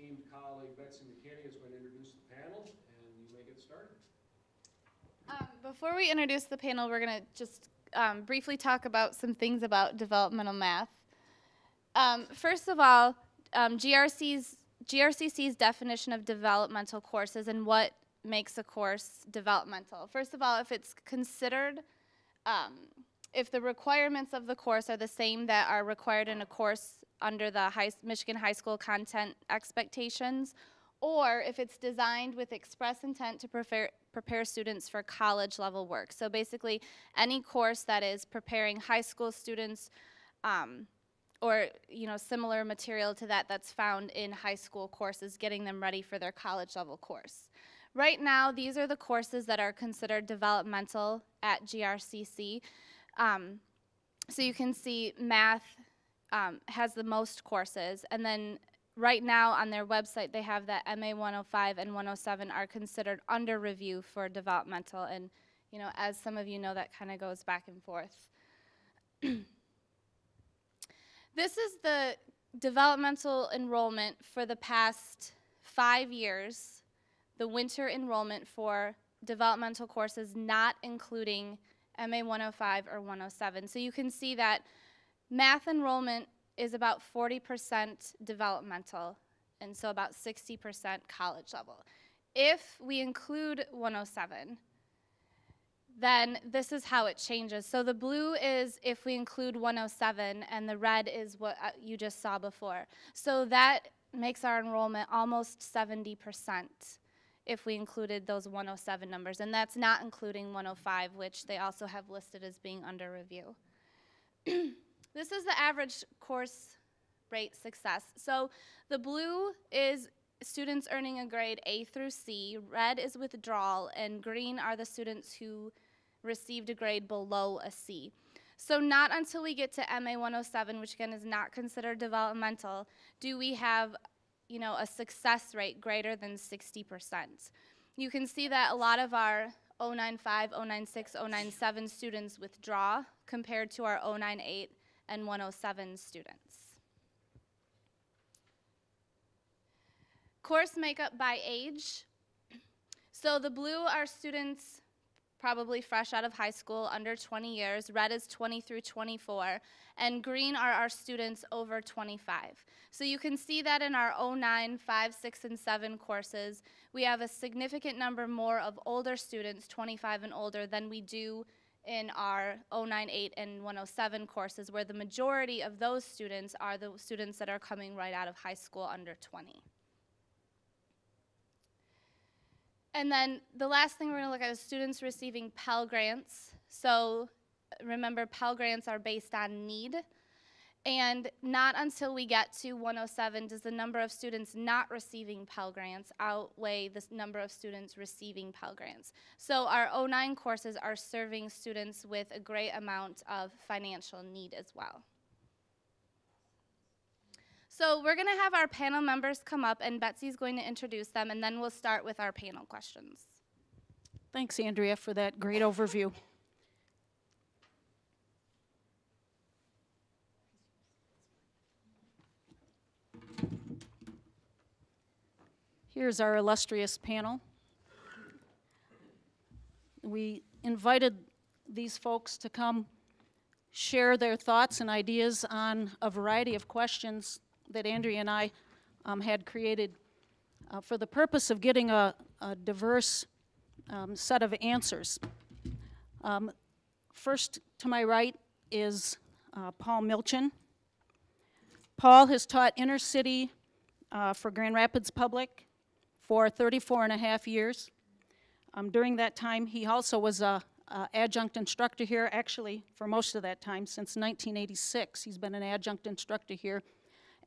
esteemed colleague Betsy McKinney is going to introduce the panel, and you may get started. Before we introduce the panel, we're going to just briefly talk about some things about developmental math. First of all, GRCC's definition of developmental courses and what makes a course developmental. First of all, if it's considered, if the requirements of the course are the same that are required in a course under the Michigan High School content expectations, or if it's designed with express intent to prepare students for college level work. So basically, any course that is preparing high school students or similar material to that that's found in high school courses, getting them ready for their college level course. Right now, these are the courses that are considered developmental at GRCC. So you can see math has the most courses, and then right now on their website they have that MA 105 and 107 are considered under review for developmental, and as some of you know, that kind of goes back and forth. This is the developmental enrollment for the past 5 years, the winter enrollment for developmental courses not including MA 105 or 107. So you can see that math enrollment is about 40% developmental, and so about 60% college level. If we include 107, then this is how it changes. So the blue is if we include 107, and the red is what you just saw before. So that makes our enrollment almost 70% if we included those 107 numbers, and that's not including 105, which they also have listed as being under review. This is the average course rate success. So the blue is students earning a grade A through C, red is withdrawal, and green are the students who received a grade below a C. So not until we get to MA 107, which again is not considered developmental, do we have a success rate greater than 60%. You can see that a lot of our 095, 096, 097 students withdraw compared to our 098 and 107 students. Course makeup by age. So the blue are students probably fresh out of high school, under 20 years. Red is 20 through 24. And green are our students over 25. So you can see that in our 09, 5, 6, and 7 courses, we have a significant number more of older students, 25 and older, than we do in our 098 and 107 courses, where the majority of those students are the students that are coming right out of high school under 20. And then the last thing we're going to look at is students receiving Pell Grants. So remember, Pell Grants are based on need. And not until we get to 107 does the number of students not receiving Pell Grants outweigh the number of students receiving Pell Grants. So our 09 courses are serving students with a great amount of financial need as well. So we're going to have our panel members come up, and Betsy's going to introduce them, and then we'll start with our panel questions. Thanks, Andrea, for that great overview. Here's our illustrious panel. We invited these folks to come share their thoughts and ideas on a variety of questions that Andrea and I had created for the purpose of getting a diverse set of answers. First to my right is Paul Milchin. Paul has taught inner city for Grand Rapids Public for 34 and a half years. During that time, he also was an adjunct instructor here, actually for most of that time, since 1986. He's been an adjunct instructor here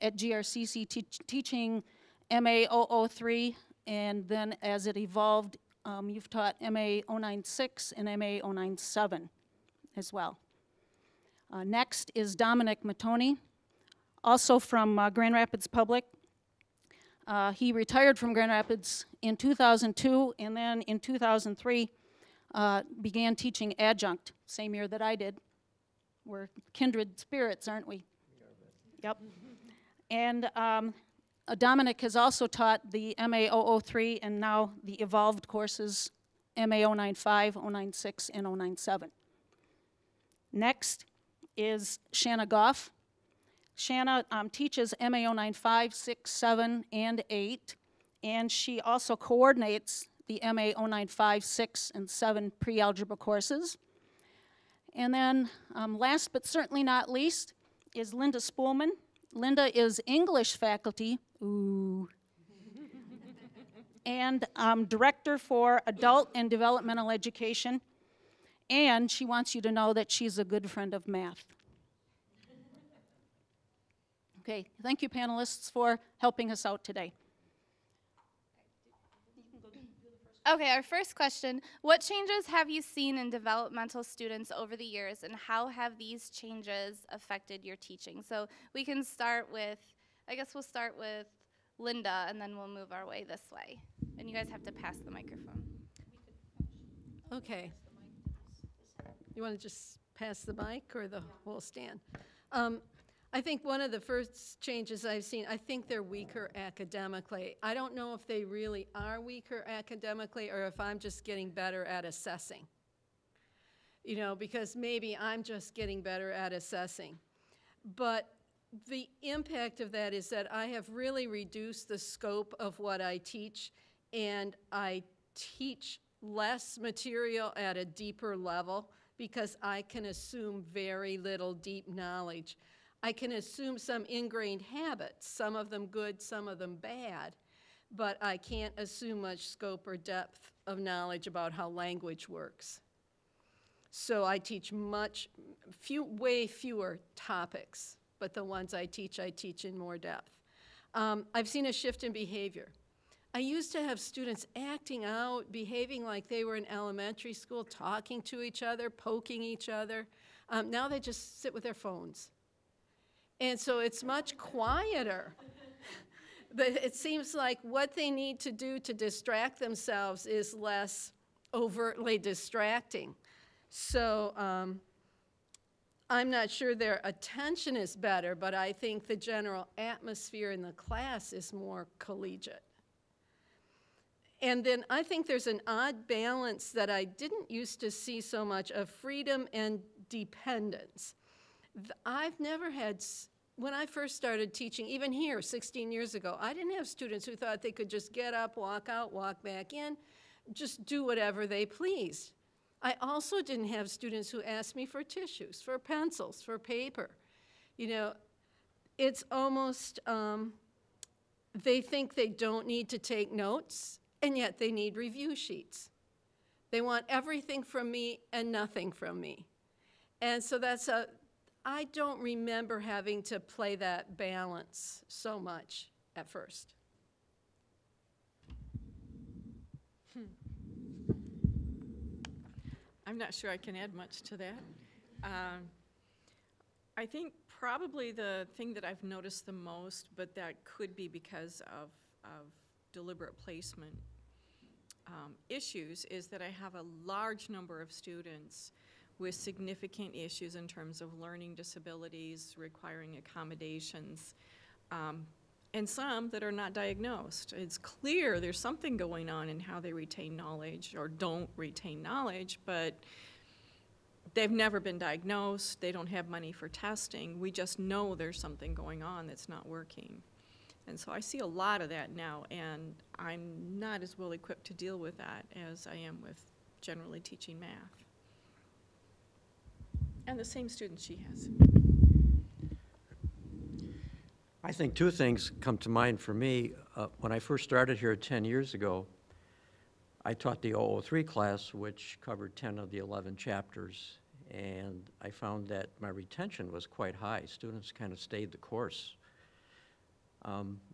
at GRCC teaching MA 003, and then as it evolved, you've taught MA 096 and MA 097 as well. Next is Dominic Mattoni, also from Grand Rapids Public. He retired from Grand Rapids in 2002, and then in 2003 began teaching adjunct, same year that I did. We're kindred spirits, aren't we? Yep. And Dominic has also taught the MA 003 and now the evolved courses MA 095, 096, and 097. Next is Shanna Goff. Shanna teaches MA 095, 6, 7, and 8, and she also coordinates the MA 095, 6, and 7 pre-algebra courses. And then last but certainly not least is Linda Spoolman. Linda is English faculty, ooh, and director for adult and developmental education, and she wants you to know that she's a good friend of math. Okay, thank you panelists for helping us out today. Okay, our first question, what changes have you seen in developmental students over the years, and how have these changes affected your teaching? So we can start with, I guess we'll start with Linda, and then we'll move our way this way. And you guys have to pass the microphone. Okay. You want to just pass the mic or the whole stand? I think one of the first changes I've seen, I think they're weaker academically. I don't know if they really are weaker academically or if I'm just getting better at assessing. You know, because maybe I'm just getting better at assessing. But the impact of that is that I have really reduced the scope of what I teach, and I teach less material at a deeper level because I can assume very little deep knowledge. I can assume some ingrained habits, some of them good, some of them bad, but I can't assume much scope or depth of knowledge about how language works. So I teach way fewer topics, but the ones I teach in more depth. I've seen a shift in behavior. I used to have students acting out, behaving like they were in elementary school, talking to each other, poking each other. Now they just sit with their phones. And so it's much quieter. But it seems like what they need to do to distract themselves is less overtly distracting. So I'm not sure their attention is better, but I think the general atmosphere in the class is more collegiate. And then I think there's an odd balance that I didn't used to see so much of freedom and dependence. I've never had, when I first started teaching, even here 16 years ago, I didn't have students who thought they could just get up, walk out, walk back in, just do whatever they pleased. I also didn't have students who asked me for tissues, for pencils, for paper. You know, it's almost, they think they don't need to take notes, and yet they need review sheets. They want everything from me and nothing from me. And so I don't remember having to play that balance so much at first. I'm not sure I can add much to that. I think probably the thing that I've noticed the most, but that could be because of deliberate placement issues, is that I have a large number of students with significant issues in terms of learning disabilities, requiring accommodations, and some that are not diagnosed. It's clear there's something going on in how they retain knowledge or don't retain knowledge, but they've never been diagnosed, they don't have money for testing, we just know there's something going on that's not working. And so I see a lot of that now, and I'm not as well equipped to deal with that as I am with generally teaching math. And the same students she has. I think two things come to mind for me. When I first started here 10 years ago, I taught the 003 class, which covered 10 of the 11 chapters, and I found that my retention was quite high. Students kind of stayed the course.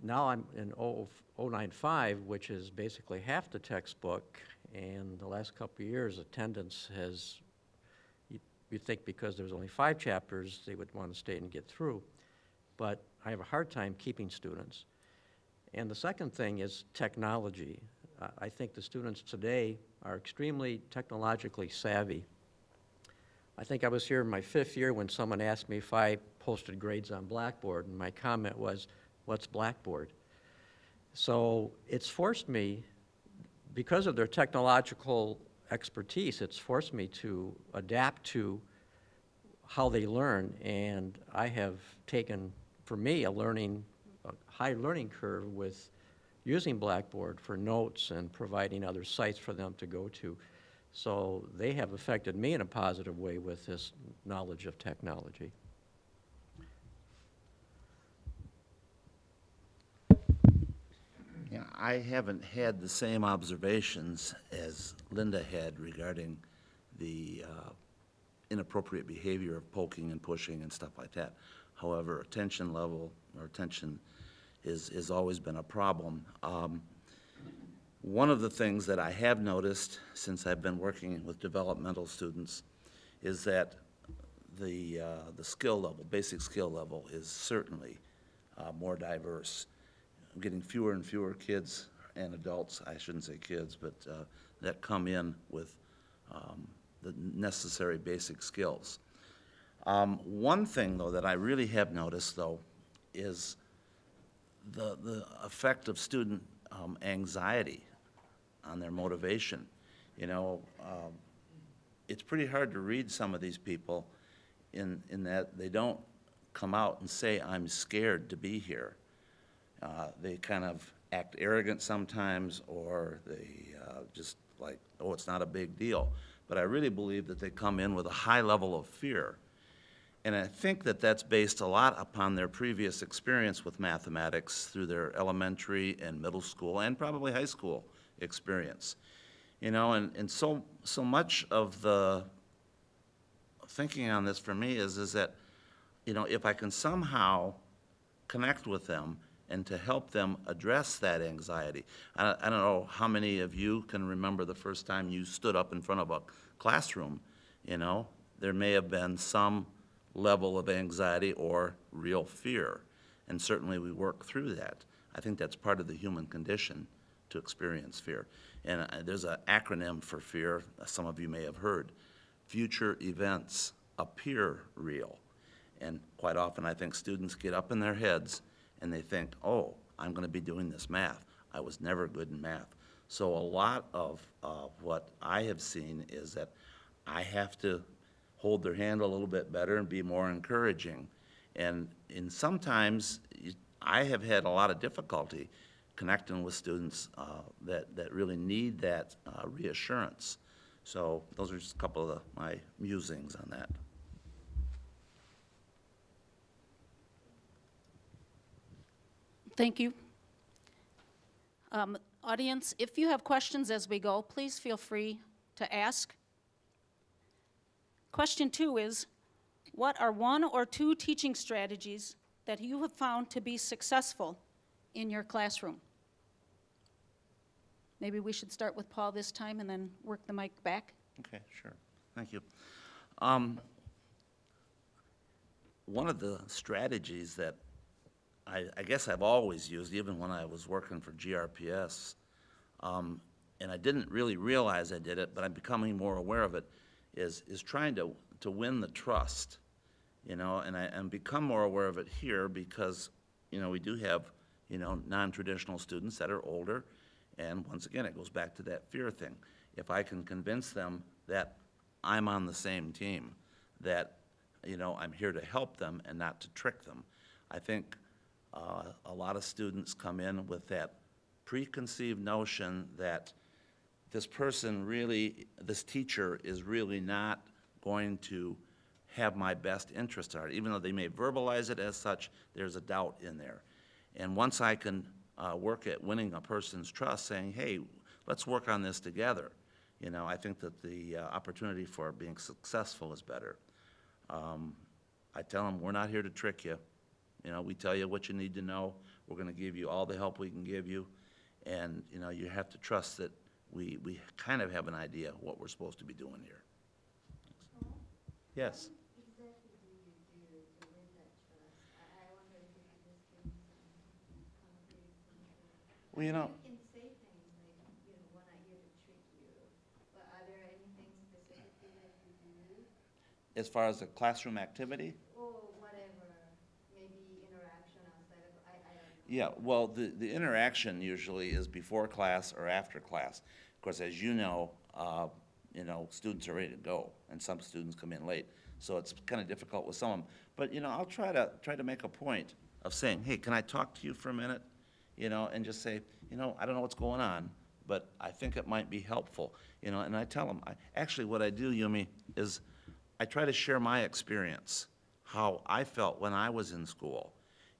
Now I'm in 095, which is basically half the textbook, and the last couple of years attendance has, you'd think because there's only 5 chapters, they would want to stay and get through. But I have a hard time keeping students. And the second thing is technology. I think the students today are extremely technologically savvy. I think I was here in my 5th year when someone asked me if I posted grades on Blackboard, and my comment was, "What's Blackboard?" So it's forced me, because of their technological expertise, it's forced me to adapt to how they learn, and I have taken, for me, a high learning curve with using Blackboard for notes and providing other sites for them to go to. So they have affected me in a positive way with this knowledge of technology. Yeah, I haven't had the same observations as Linda had regarding the inappropriate behavior of poking and pushing and stuff like that. However, attention level or attention is always been a problem. One of the things that I have noticed since I've been working with developmental students is that the skill level, basic skill level, is certainly more diverse. I'm getting fewer and fewer kids and adults, I shouldn't say kids, but that come in with the necessary basic skills. One thing, though, that I really have noticed, though, is the effect of student anxiety on their motivation. You know, it's pretty hard to read some of these people in that they don't come out and say, I'm scared to be here. They kind of act arrogant sometimes, or they just like, oh, it's not a big deal. But I really believe that they come in with a high level of fear. And I think that that's based a lot upon their previous experience with mathematics through their elementary and middle school and probably high school experience. You know, and so much of the thinking on this for me is that, you know, if I can somehow connect with them and to help them address that anxiety. I don't know how many of you can remember the first time you stood up in front of a classroom. You know, there may have been some level of anxiety or real fear, and certainly we work through that. I think that's part of the human condition to experience fear. And there's an acronym for fear, some of you may have heard. Future events appear real. And quite often I think students get up in their heads and they think, oh, I'm going to be doing this math. I was never good in math. So a lot of what I have seen is that I have to hold their hand a little bit better and be more encouraging. And sometimes I have had a lot of difficulty connecting with students that really need that reassurance. So those are just a couple of my musings on that. Thank you. Audience, if you have questions as we go, please feel free to ask. Question 2 is, what are 1 or 2 teaching strategies that you have found to be successful in your classroom? Maybe we should start with Paul this time and then work the mic back. Okay, sure. Thank you. One of the strategies that I guess I've always used, even when I was working for GRPS, and I didn't really realize I did it, but I'm becoming more aware of it, is trying to win the trust, you know, and become more aware of it here because, you know, we do have, you know, non-traditional students that are older, and once again, it goes back to that fear thing. If I can convince them that I'm on the same team, that, you know, I'm here to help them and not to trick them, I think a lot of students come in with that preconceived notion that this person really, this teacher is really not going to have my best interest at heart. Even though they may verbalize it as such, there's a doubt in there. And once I can work at winning a person's trust, saying, hey, let's work on this together, you know, I think that the opportunity for being successful is better. I tell them, we're not here to trick you. You know, we tell you what you need to know. We're going to give you all the help we can give you. And, you know, you have to trust that we kind of have an idea what we're supposed to be doing here. Yes? What exactly do you do to win that trust? I wonder if you could just give me some concrete examples. Well, you know, You can say things like, you know, we're not here to trick you, but are there anything specifically that you do? as far as a classroom activity, Or whatever, maybe interaction outside of, I don't know. Yeah, well, the interaction usually is before class or after class. Of course, as you know, students are ready to go, and some students come in late, so it's kind of difficult with some of them. But, I'll try to make a point of saying, hey, can I talk to you for a minute? And just say, I don't know what's going on, but I think it might be helpful, and I tell them, actually what I do, Yumi, is I try to share my experience, how I felt when I was in school,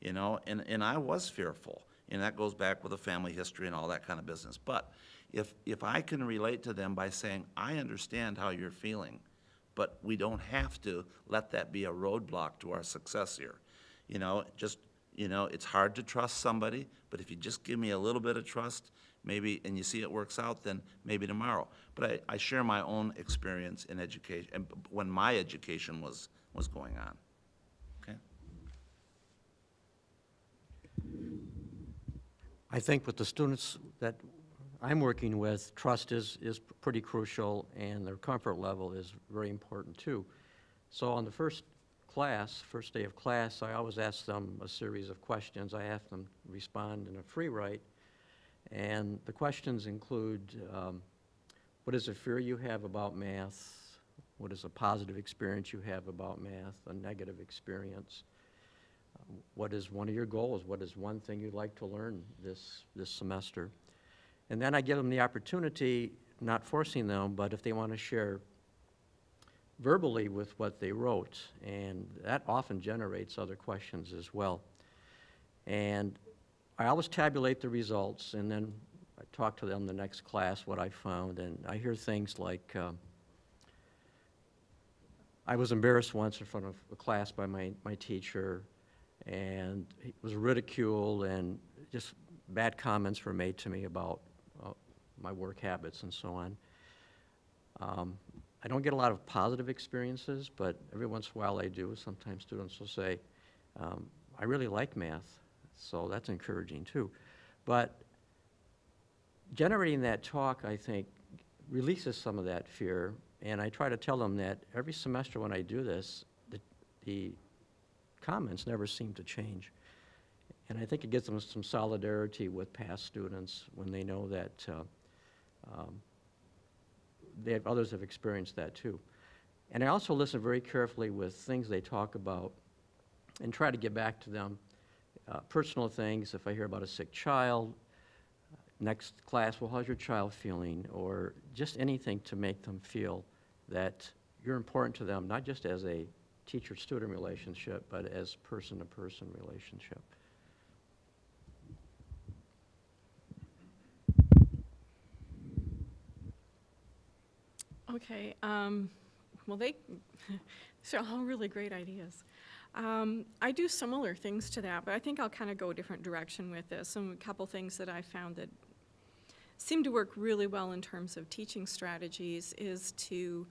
and I was fearful, and that goes back with a family history and all that kind of business. But if I can relate to them by saying, I understand how you're feeling, but we don't have to let that be a roadblock to our success here. It's hard to trust somebody, but if you just give me a little bit of trust, maybe, and you see it works out, then maybe tomorrow. But I share my own experience in education, and when my education was going on. Okay? I think with the students that I'm working with, trust is pretty crucial, and their comfort level is very important too. So on the first day of class, I always ask them a series of questions. I have them respond in a free write, and the questions include, what is a fear you have about math? What is a positive experience you have about math? A negative experience? What is one of your goals? What is one thing you'd like to learn this semester? And then I give them the opportunity, not forcing them, but if they want to share verbally with what they wrote, and that often generates other questions as well. And I always tabulate the results, and then I talk to them the next class what I found, and I hear things like, I was embarrassed once in front of a class by my teacher, and he was ridiculed, and just bad comments were made to me about my work habits and so on. I don't get a lot of positive experiences, but every once in a while I do. Sometimes students will say, I really like math, so that's encouraging too. But generating that talk, I think, releases some of that fear, and I try to tell them that every semester when I do this, the comments never seem to change. And I think it gives them some solidarity with past students when they know that others have experienced that too. And I also listen very carefully with things they talk about and try to get back to them. Personal things, if I hear about a sick child, next class, well, how's your child feeling? Or just anything to make them feel that you're important to them, not just as a teacher-student relationship, but as person-to-person relationship. Okay, well, these are all really great ideas. I do similar things to that, but I think I'll kind of go a different direction with this. And a couple things that I found that seem to work really well in terms of teaching strategies is to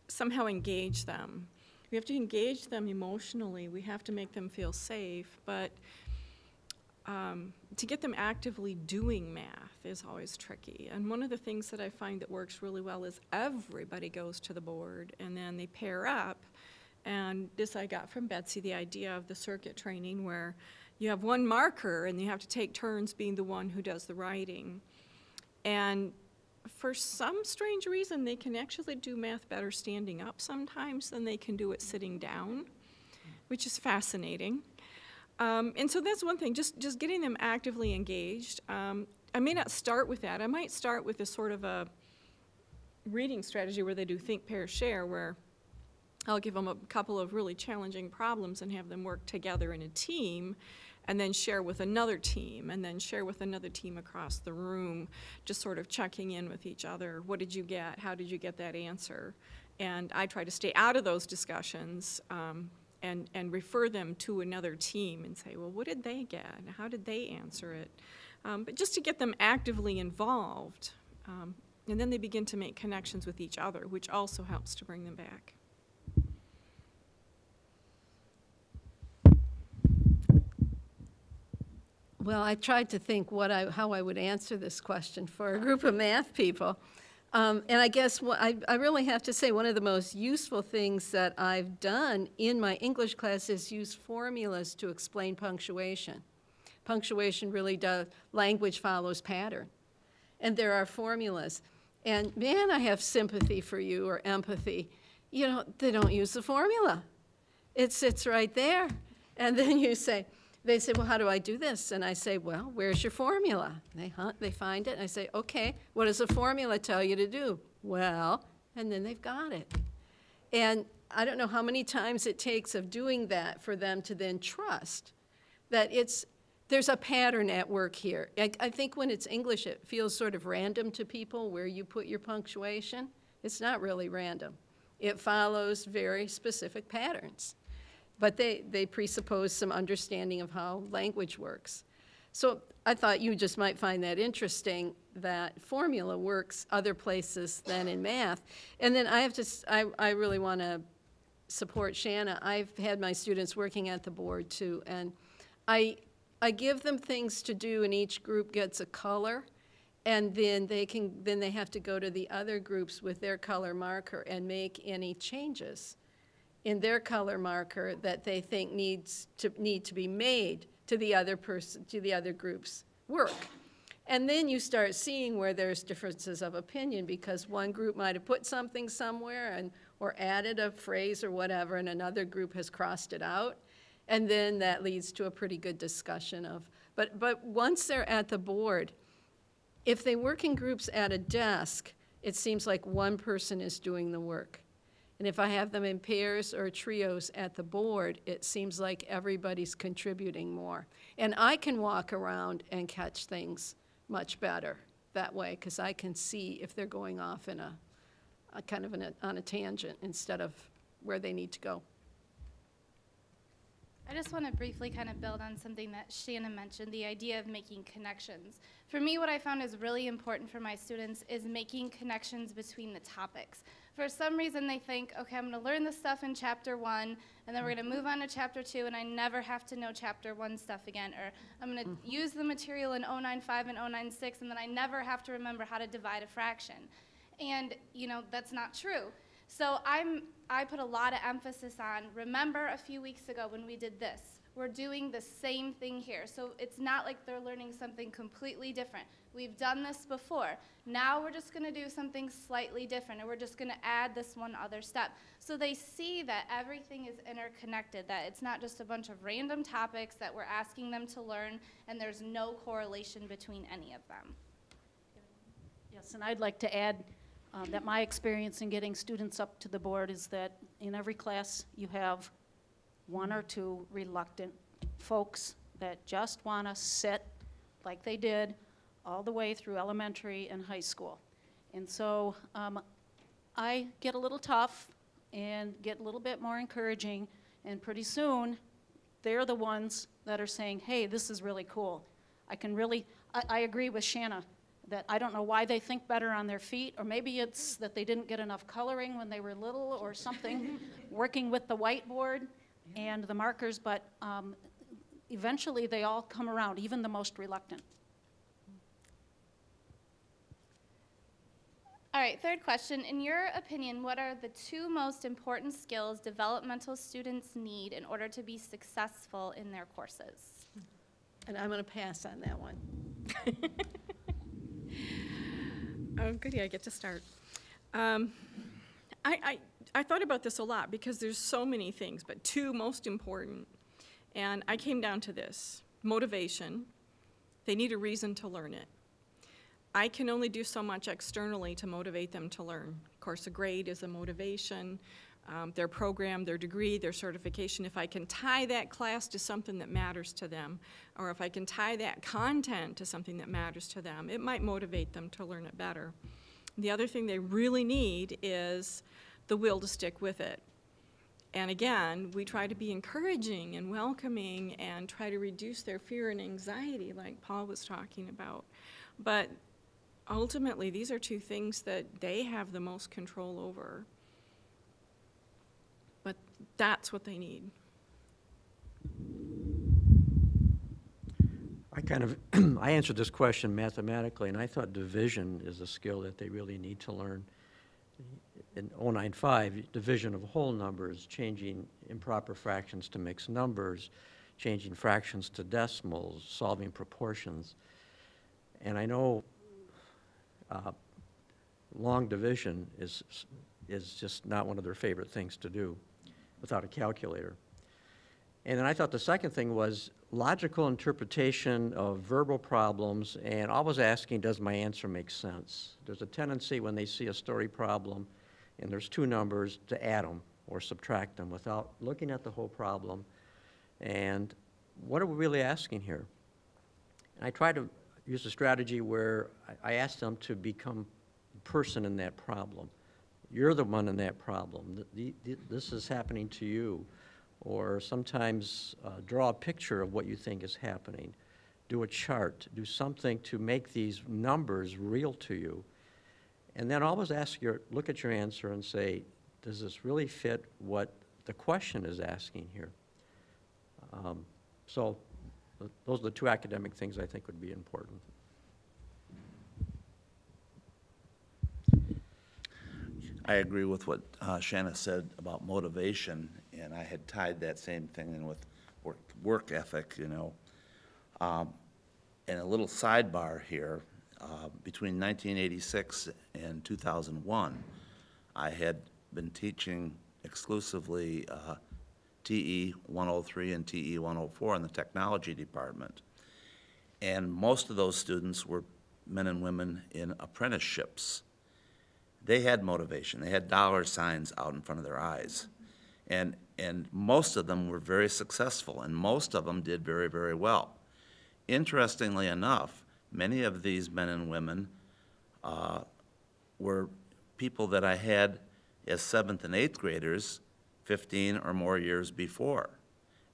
somehow engage them. We have to engage them emotionally. We have to make them feel safe, but to get them actively doing math is always tricky. And one of the things that I find that works really well is everybody goes to the board and then they pair up. And this I got from Betsy, the idea of the circuit training where you have one marker and you have to take turns being the one who does the writing. And for some strange reason, they can actually do math better standing up sometimes than they can do it sitting down, which is fascinating. And so that's one thing, just getting them actively engaged. I may not start with that. I might start with a sort of a reading strategy where they do think, pair, share, where I'll give them a couple of really challenging problems and have them work together in a team, and then share with another team, and then share with another team across the room, just sort of checking in with each other. What did you get? How did you get that answer? And I try to stay out of those discussions and refer them to another team and say, well, what did they get? How did they answer it? But just to get them actively involved. And then they begin to make connections with each other, which also helps to bring them back. Well, I tried to think how I would answer this question for a group of math people. And I guess I really have to say one of the most useful things that I've done in my English class is use formulas to explain punctuation. Punctuation really does, language follows pattern. And there are formulas. And man, I have sympathy for you, or empathy. You know, they don't use the formula. It sits right there. And then you say, they say, well, how do I do this? And I say, well, where's your formula? They hunt, they find it, and I say, okay, what does the formula tell you to do? Well, and then they've got it. And I don't know how many times it takes of doing that for them to then trust that there's a pattern at work here. I think when it's English, it feels sort of random to people where you put your punctuation. It's not really random. It follows very specific patterns. But they presuppose some understanding of how language works. So I thought you just might find that interesting, that formula works other places than in math. And then I really want to support Shanna. I've had my students working at the board too, and I give them things to do, and each group gets a color, and then they have to go to the other groups with their color marker and make any changes in their color marker that they think need to be made to the other group's work. And then you start seeing where there's differences of opinion, because one group might have put something somewhere or added a phrase or whatever, and another group has crossed it out. And then that leads to a pretty good discussion but once they're at the board, if they work in groups at a desk, it seems like one person is doing the work. And if I have them in pairs or trios at the board, it seems like everybody's contributing more. And I can walk around and catch things much better that way, because I can see if they're going off in on a tangent instead of where they need to go. I just want to briefly kind of build on something that Shannon mentioned, the idea of making connections. For me, what I found is really important for my students is making connections between the topics. For some reason, they think, okay, I'm going to learn this stuff in chapter 1, and then we're going to move on to chapter 2, and I never have to know chapter 1 stuff again. Or I'm going to use the material in 095 and 096, and then I never have to remember how to divide a fraction. And, you know, that's not true. So I put a lot of emphasis on, remember a few weeks ago when we did this. We're doing the same thing here. So it's not like they're learning something completely different. We've done this before. Now we're just going to do something slightly different, or we're just going to add this one other step. So they see that everything is interconnected, that it's not just a bunch of random topics that we're asking them to learn, and there's no correlation between any of them. Yes, and I'd like to add that my experience in getting students up to the board is that in every class you have one or two reluctant folks that just want to sit like they did all the way through elementary and high school. And so I get a little tough and get a little bit more encouraging, and pretty soon they're the ones that are saying, hey, this is really cool. I agree with Shanna that I don't know why they think better on their feet, or maybe it's that they didn't get enough coloring when they were little or something, working with the whiteboard and the markers, but eventually they all come around, even the most reluctant. All right, third question. In your opinion, what are the 2 most important skills developmental students need in order to be successful in their courses? And I'm going to pass on that one. Oh, goody, I get to start. I thought about this a lot because there's so many things, but 2 most important. And I came down to this: motivation. They need a reason to learn it. I can only do so much externally to motivate them to learn. Of course, a grade is a motivation, their program, their degree, their certification. If I can tie that class to something that matters to them, or if I can tie that content to something that matters to them, it might motivate them to learn it better. The other thing they really need is the will to stick with it. And again, we try to be encouraging and welcoming and try to reduce their fear and anxiety like Paul was talking about. But ultimately, these are 2 things that they have the most control over. But that's what they need. I answered this question mathematically, and I thought division is a skill that they really need to learn. In 095, division of whole numbers, changing improper fractions to mixed numbers, changing fractions to decimals, solving proportions. And I know long division is just not one of their favorite things to do without a calculator. And then I thought the second thing was logical interpretation of verbal problems and always asking, does my answer make sense? There's a tendency when they see a story problem and there's two numbers to add them or subtract them without looking at the whole problem. And what are we really asking here? And I try to use a strategy where I ask them to become the person in that problem. You're the one in that problem. This is happening to you. Or sometimes draw a picture of what you think is happening. Do a chart. Do something to make these numbers real to you. And then always look at your answer and say, does this really fit what the question is asking here? So those are the two academic things I think would be important. I agree with what Shanna said about motivation, and I had tied that same thing in with work ethic, you know. And a little sidebar here, between 1986 and 2001, I had been teaching exclusively TE 103 and TE 104 in the technology department. And most of those students were men and women in apprenticeships. They had motivation. They had dollar signs out in front of their eyes. And most of them were very successful, and most of them did very, very well. Interestingly enough, many of these men and women were people that I had as 7th and 8th graders 15 or more years before.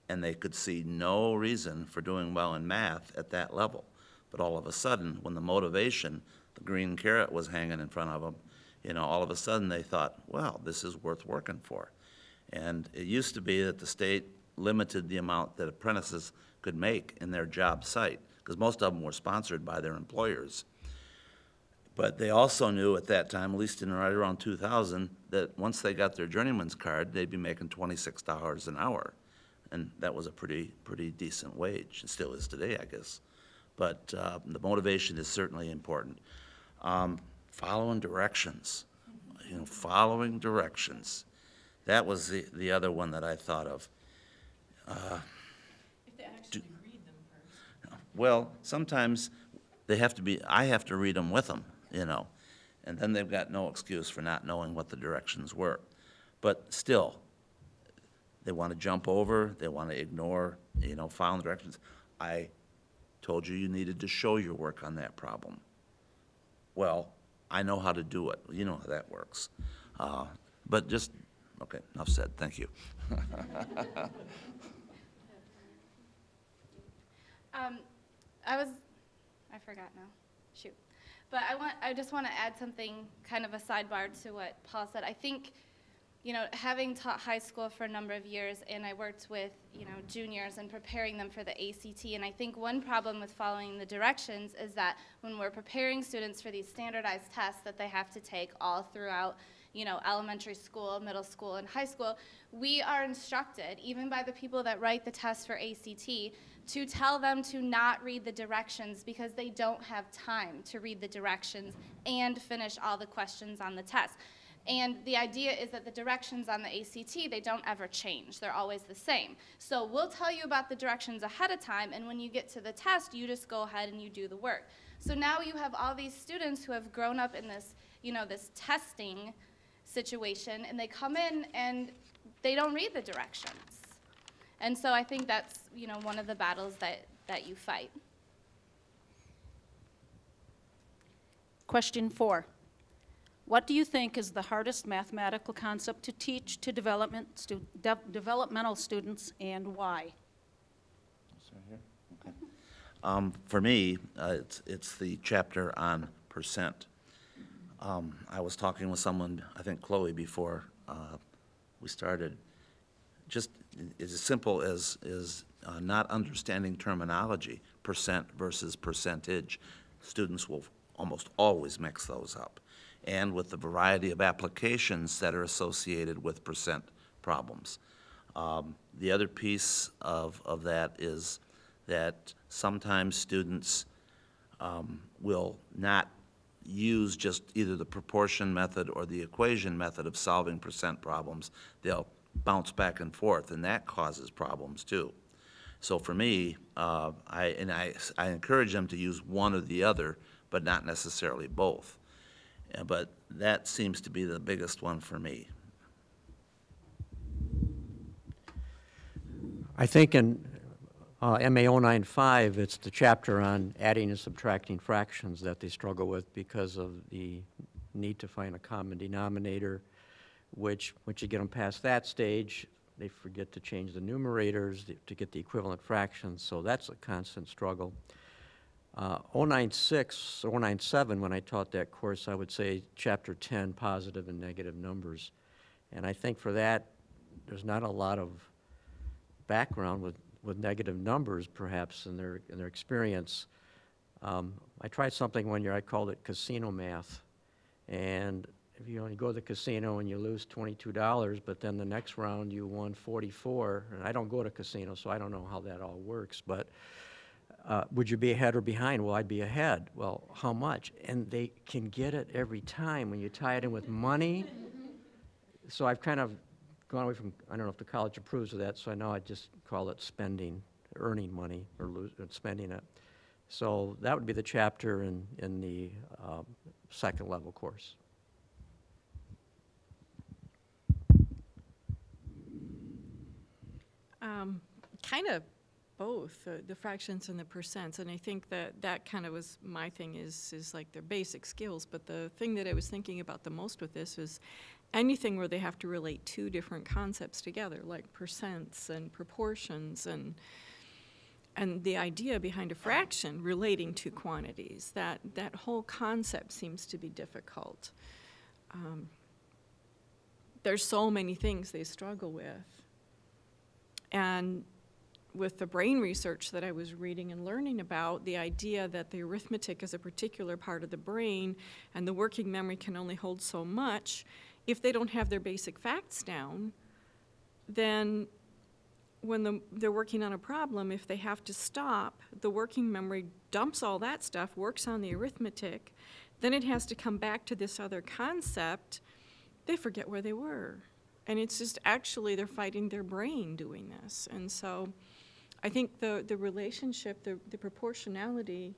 And they could see no reason for doing well in math at that level. But all of a sudden, when the motivation, the green carrot was hanging in front of them, you know, all of a sudden they thought, well, this is worth working for. And it used to be that the state limited the amount that apprentices could make in their job site, because most of them were sponsored by their employers. But they also knew at that time, at least in right around 2000, that once they got their journeyman's card, they'd be making $26 an hour. And that was a pretty decent wage. It still is today, I guess. But the motivation is certainly important. Following directions, you know, following directions. That was the other one that I thought of. If they actually read them first. Well, sometimes they have to be, I have to read them with them, you know, and then they've got no excuse for not knowing what the directions were. But still, they want to jump over, they want to ignore, you know, following directions. I told you needed to show your work on that problem. Well, I know how to do it. You know how that works. But just, okay, enough said. Thank you. I forgot now. Shoot. But I just want to add something, kind of a sidebar to what Paul said. I think, you know, having taught high school for a number of years, and I worked with, you know, juniors and preparing them for the ACT, and I think one problem with following the directions is that when we're preparing students for these standardized tests that they have to take all throughout, you know, elementary school, middle school, and high school, we are instructed, even by the people that write the test for ACT, to tell them to not read the directions because they don't have time to read the directions and finish all the questions on the test. And the idea is that the directions on the ACT, they don't ever change. They're always the same. So we'll tell you about the directions ahead of time, and when you get to the test, you just go ahead and you do the work. So now you have all these students who have grown up in this, you know, this testing situation, and they come in and they don't read the directions. And so I think that's, you know, one of the battles that you fight. Question 4. What do you think is the hardest mathematical concept to teach to developmental students, and why? Okay. For me, it's the chapter on percent. I was talking with someone, I think Chloe, before we started. Just as simple as not understanding terminology, percent versus percentage. Students will almost always mix those up. And with the variety of applications that are associated with percent problems. The other piece of that is that sometimes students will not use just either the proportion method or the equation method of solving percent problems. They'll bounce back and forth, and that causes problems too. So for me, I encourage them to use one or the other, but not necessarily both. But that seems to be the biggest one for me. I think in MA 095, it's the chapter on adding and subtracting fractions that they struggle with because of the need to find a common denominator, which, once you get them past that stage, they forget to change the numerators to get the equivalent fractions, so that's a constant struggle. 096 or 097, when I taught that course, I would say chapter 10, positive and negative numbers. And I think for that, there's not a lot of background with negative numbers, perhaps, in their experience. I tried something one year, I called it casino math. And if you go to the casino and you lose $22, but then the next round you won 44, and I don't go to casinos, so I don't know how that all works, but would you be ahead or behind? Well, I'd be ahead. Well, how much? And they can get it every time when you tie it in with money. So I've kind of gone away from, I don't know if the college approves of that, so now I just call it spending, earning money, or spending it. So that would be the chapter in the second level course. Kind of both, the fractions and the percents, and I think that kind of was my thing, is like their basic skills, but the thing that I was thinking about the most with this is anything where they have to relate two different concepts together, like percents and proportions, and the idea behind a fraction relating to quantities, that whole concept seems to be difficult. There's so many things they struggle with. And with the brain research that I was reading and learning about, the idea that the arithmetic is a particular part of the brain and the working memory can only hold so much, if they don't have their basic facts down, then when they're working on a problem, if they have to stop, the working memory dumps all that stuff, works on the arithmetic, then it has to come back to this other concept, they forget where they were. And it's just actually they're fighting their brain doing this. And so I think the relationship, the proportionality,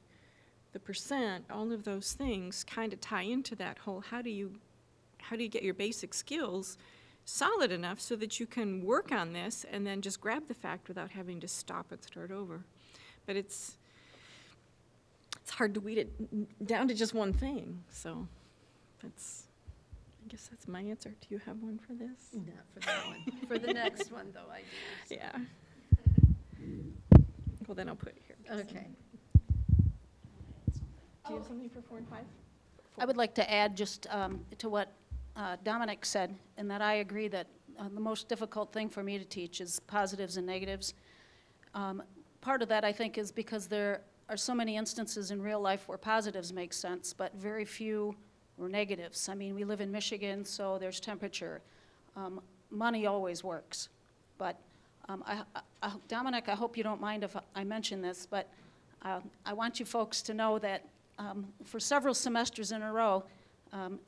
the percent, all of those things kind of tie into that whole how do you get your basic skills solid enough so that you can work on this and then just grab the fact without having to stop and start over. But it's hard to weed it down to just one thing. So I guess that's my answer. Do you have one for this? Not for that one. For the next one, though, I do. So. Yeah. Well, then I'll put it here. Okay. Do you have something for 4 and 5? I would like to add just to what Dominic said, in that I agree that the most difficult thing for me to teach is positives and negatives. Part of that, I think, is because there are so many instances in real life where positives make sense, but very few were negatives. I mean, we live in Michigan, so there's temperature. Money always works. But Dominic, I hope you don't mind if I mention this, but I want you folks to know that for several semesters in a row,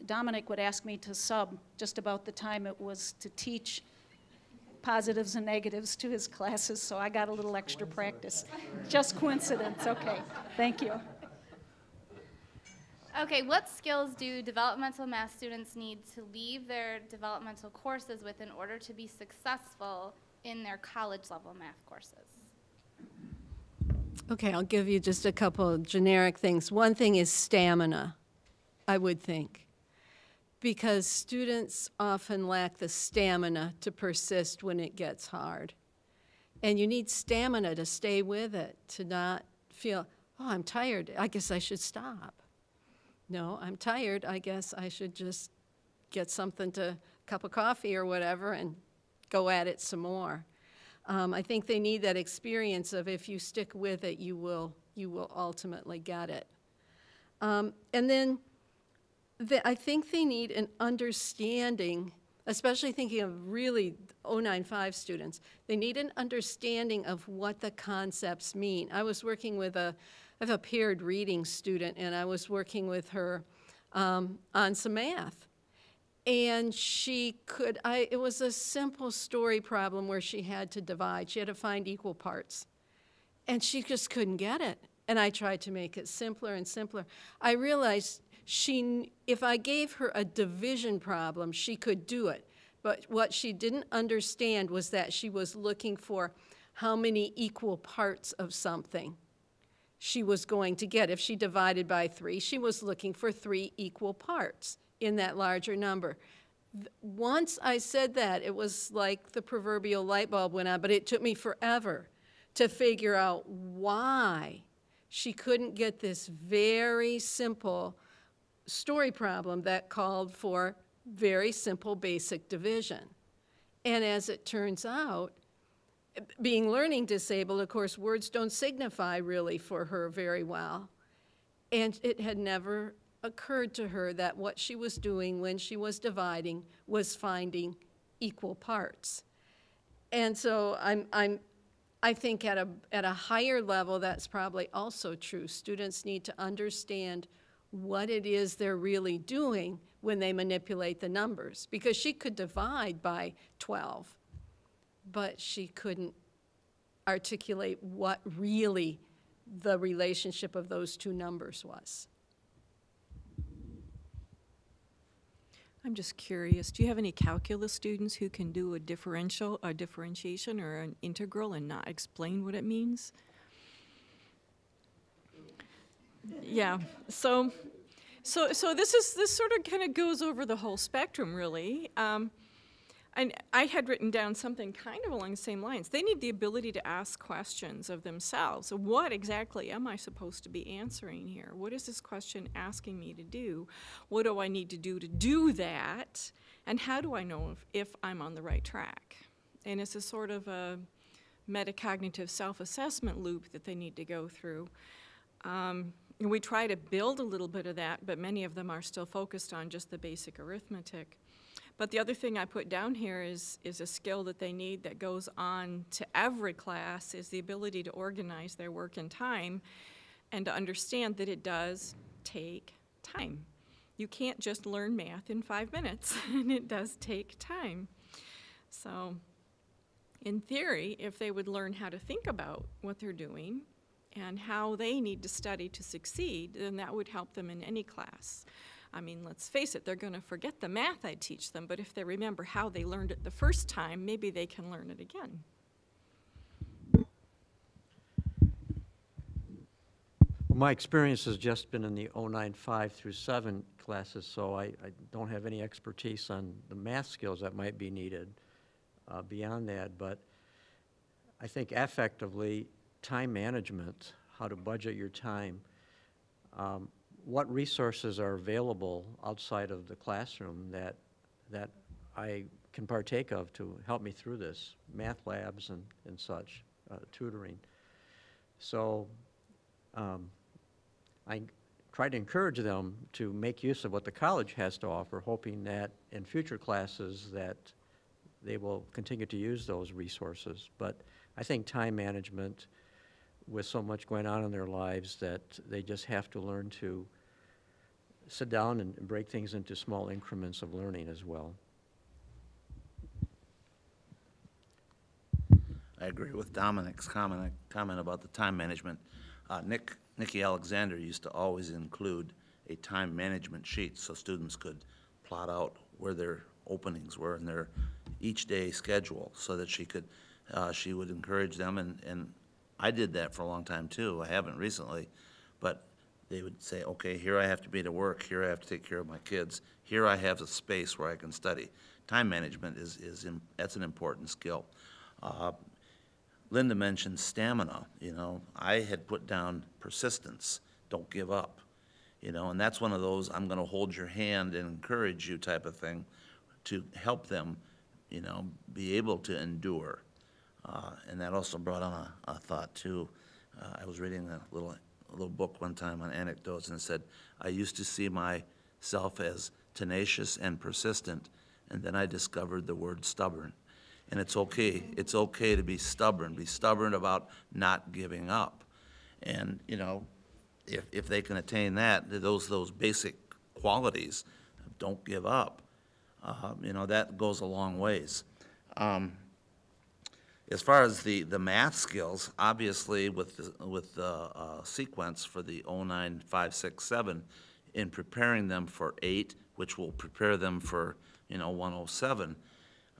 Dominic would ask me to sub just about the time it was to teach positives and negatives to his classes, so I got a little extra practice. Just coincidence, okay. Thank you. Okay, what skills do developmental math students need to leave their developmental courses with in order to be successful in their college-level math courses? Okay, I'll give you just a couple of generic things. One thing is stamina, I would think, because students often lack the stamina to persist when it gets hard. And you need stamina to stay with it, to not feel, oh, I'm tired, I guess I should stop. No, I'm tired, I guess I should just get something to, cup of coffee or whatever, and go at it some more. I think they need that experience of if you stick with it, you will ultimately get it. And then I think they need an understanding especially thinking of really 095 students. They need an understanding of what the concepts mean. I was working with I have a paired reading student, and I was working with her on some math. And it was a simple story problem where she had to divide. She had to find equal parts. And she just couldn't get it. And I tried to make it simpler and simpler. I realized if I gave her a division problem, she could do it. But what she didn't understand was that she was looking for how many equal parts of something she was going to get. If she divided by 3, she was looking for 3 equal parts in that larger number. Once I said that, it was like the proverbial light bulb went on, but it took me forever to figure out why she couldn't get this very simple story problem that called for very simple basic division. And as it turns out, being learning disabled, of course, words don't signify really for her very well. And it had never occurred to her that what she was doing when she was dividing was finding equal parts. And so I think at a higher level, that's probably also true. Students need to understand what it is they're really doing when they manipulate the numbers. Because she could divide by 12, but she couldn't articulate what really the relationship of those two numbers was. I'm just curious, do you have any calculus students who can do a differentiation or an integral and not explain what it means? Yeah, so this sort of kind of goes over the whole spectrum, really. And I had written down something kind of along the same lines. They need the ability to ask questions of themselves. What exactly am I supposed to be answering here? What is this question asking me to do? What do I need to do that? And how do I know if I'm on the right track? And it's a sort of a metacognitive self-assessment loop that they need to go through. And we try to build a little bit of that, but many of them are still focused on just the basic arithmetic. But the other thing I put down here is a skill that they need that goes on to every class, is the ability to organize their work and time and to understand that it does take time. You can't just learn math in 5 minutes, and it does take time. So in theory, if they would learn how to think about what they're doing and how they need to study to succeed, then that would help them in any class. I mean, let's face it, they're going to forget the math I teach them, but if they remember how they learned it the first time, maybe they can learn it again. Well, my experience has just been in the 095 through 7 classes, so I don't have any expertise on the math skills that might be needed beyond that, but I think effectively, time management, how to budget your time, what resources are available outside of the classroom that I can partake of to help me through this, math labs and such, tutoring. So I try to encourage them to make use of what the college has to offer, hoping that in future classes that they will continue to use those resources. But I think time management, with so much going on in their lives, that they just have to learn to sit down and break things into small increments of learning as well. I agree with Dominic's comment about the time management. Nikki Alexander used to always include a time management sheet so students could plot out where their openings were in their each day schedule, so that she would encourage them, and I did that for a long time too. I haven't recently, but they would say, okay, here I have to be to work, here I have to take care of my kids, here I have a space where I can study. Time management that's an important skill. Linda mentioned stamina. I had put down persistence, don't give up, and that's one of those I'm going to hold your hand and encourage you type of thing to help them, be able to endure. And that also brought on a thought too. I was reading a little book one time on anecdotes, and it said, I used to see myself as tenacious and persistent, and then I discovered the word stubborn. And it's okay to be stubborn about not giving up. And, you know, if they can attain that, those basic qualities, don't give up, you know, that goes a long ways. As far as the math skills, obviously with the sequence for the 09, 5, 6, 7, in preparing them for 8, which will prepare them for, you know, 107,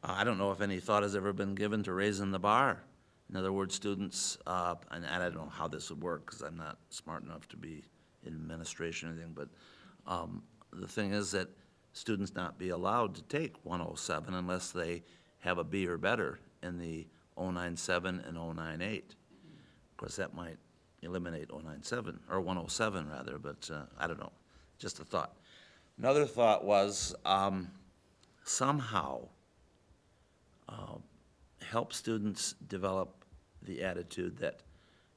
I don't know if any thought has ever been given to raising the bar. In other words, students, and I don't know how this would work because I'm not smart enough to be in administration or anything, but the thing is that students not be allowed to take 107 unless they have a B or better in the 097 and 098. Of course, that might eliminate 097, or 107 rather, but I don't know, just a thought. Another thought was somehow help students develop the attitude that,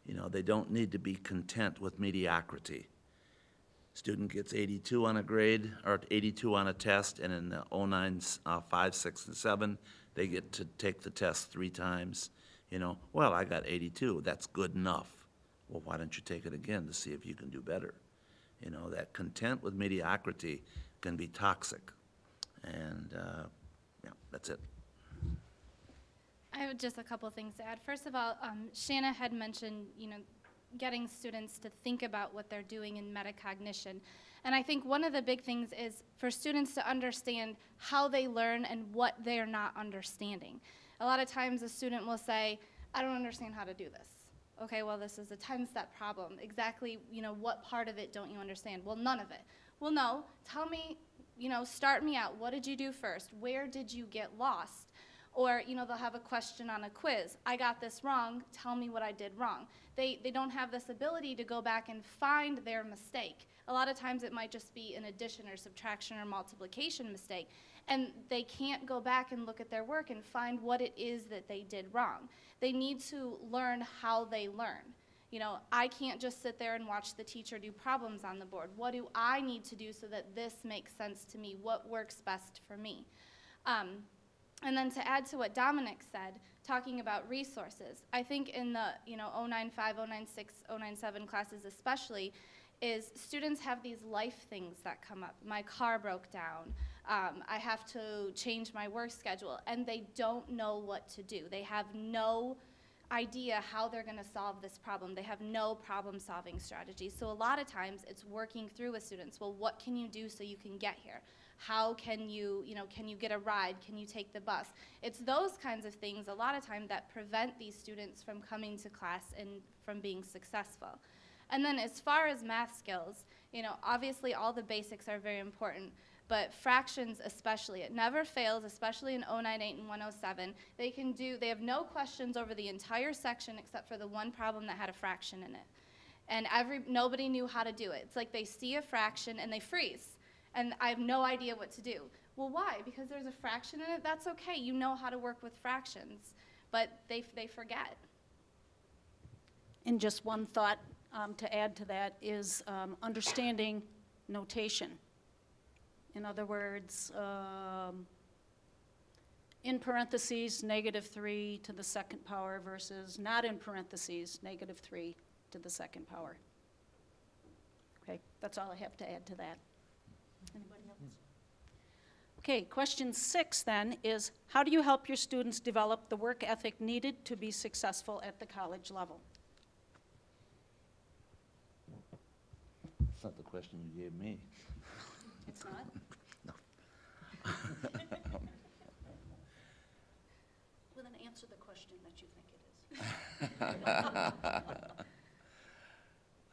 you know, they don't need to be content with mediocrity. Student gets 82 on a grade, or 82 on a test, and in the 09, 5, 6, and 7, they get to take the test 3 times. You know, well, I got 82, that's good enough. Well, why don't you take it again to see if you can do better? You know, that content with mediocrity can be toxic. And, yeah, that's it. I have just a couple of things to add. First of all, Shanna had mentioned, you know, getting students to think about what they're doing in metacognition. And I think one of the big things is for students to understand how they learn and what they're not understanding. A lot of times a student will say, I don't understand how to do this. Okay, well, this is a 10-step problem. Exactly, you know, what part of it don't you understand? Well, none of it. Well, no, tell me, you know, start me out. What did you do first? Where did you get lost? Or, you know, they'll have a question on a quiz. I got this wrong. Tell me what I did wrong. They don't have this ability to go back and find their mistake. A lot of times it might just be an addition or subtraction or multiplication mistake. And they can't go back and look at their work and find what it is that they did wrong. They need to learn how they learn. You know, I can't just sit there and watch the teacher do problems on the board. What do I need to do so that this makes sense to me? What works best for me? And then to add to what Dominic said, talking about resources, I think in the, you know, 095, 096, 097 classes especially, is students have these life things that come up. My car broke down. I have to change my work schedule, and they don't know what to do. They have no idea how they're going to solve this problem. They have no problem-solving strategy. So a lot of times it's working through with students. Well, what can you do so you can get here? How can you, can you get a ride? Can you take the bus? It's those kinds of things a lot of time that prevent these students from coming to class and from being successful. And then as far as math skills, you know, obviously all the basics are very important, but fractions especially, it never fails, especially in 098 and 107. They have no questions over the entire section except for the one problem that had a fraction in it. And nobody knew how to do it. It's like they see a fraction and they freeze. And I have no idea what to do. Well, why? Because there's a fraction in it? That's okay. You know how to work with fractions. But they forget. And just one thought to add to that is understanding notation. In other words, in parentheses, -3 to the second power versus not in parentheses, -3 to the second power. Okay, that's all I have to add to that. Anybody else? Okay, question 6 then is, how do you help your students develop the work ethic needed to be successful at the college level? That's not the question you gave me. It's not? No. Well, then answer the question that you think it is.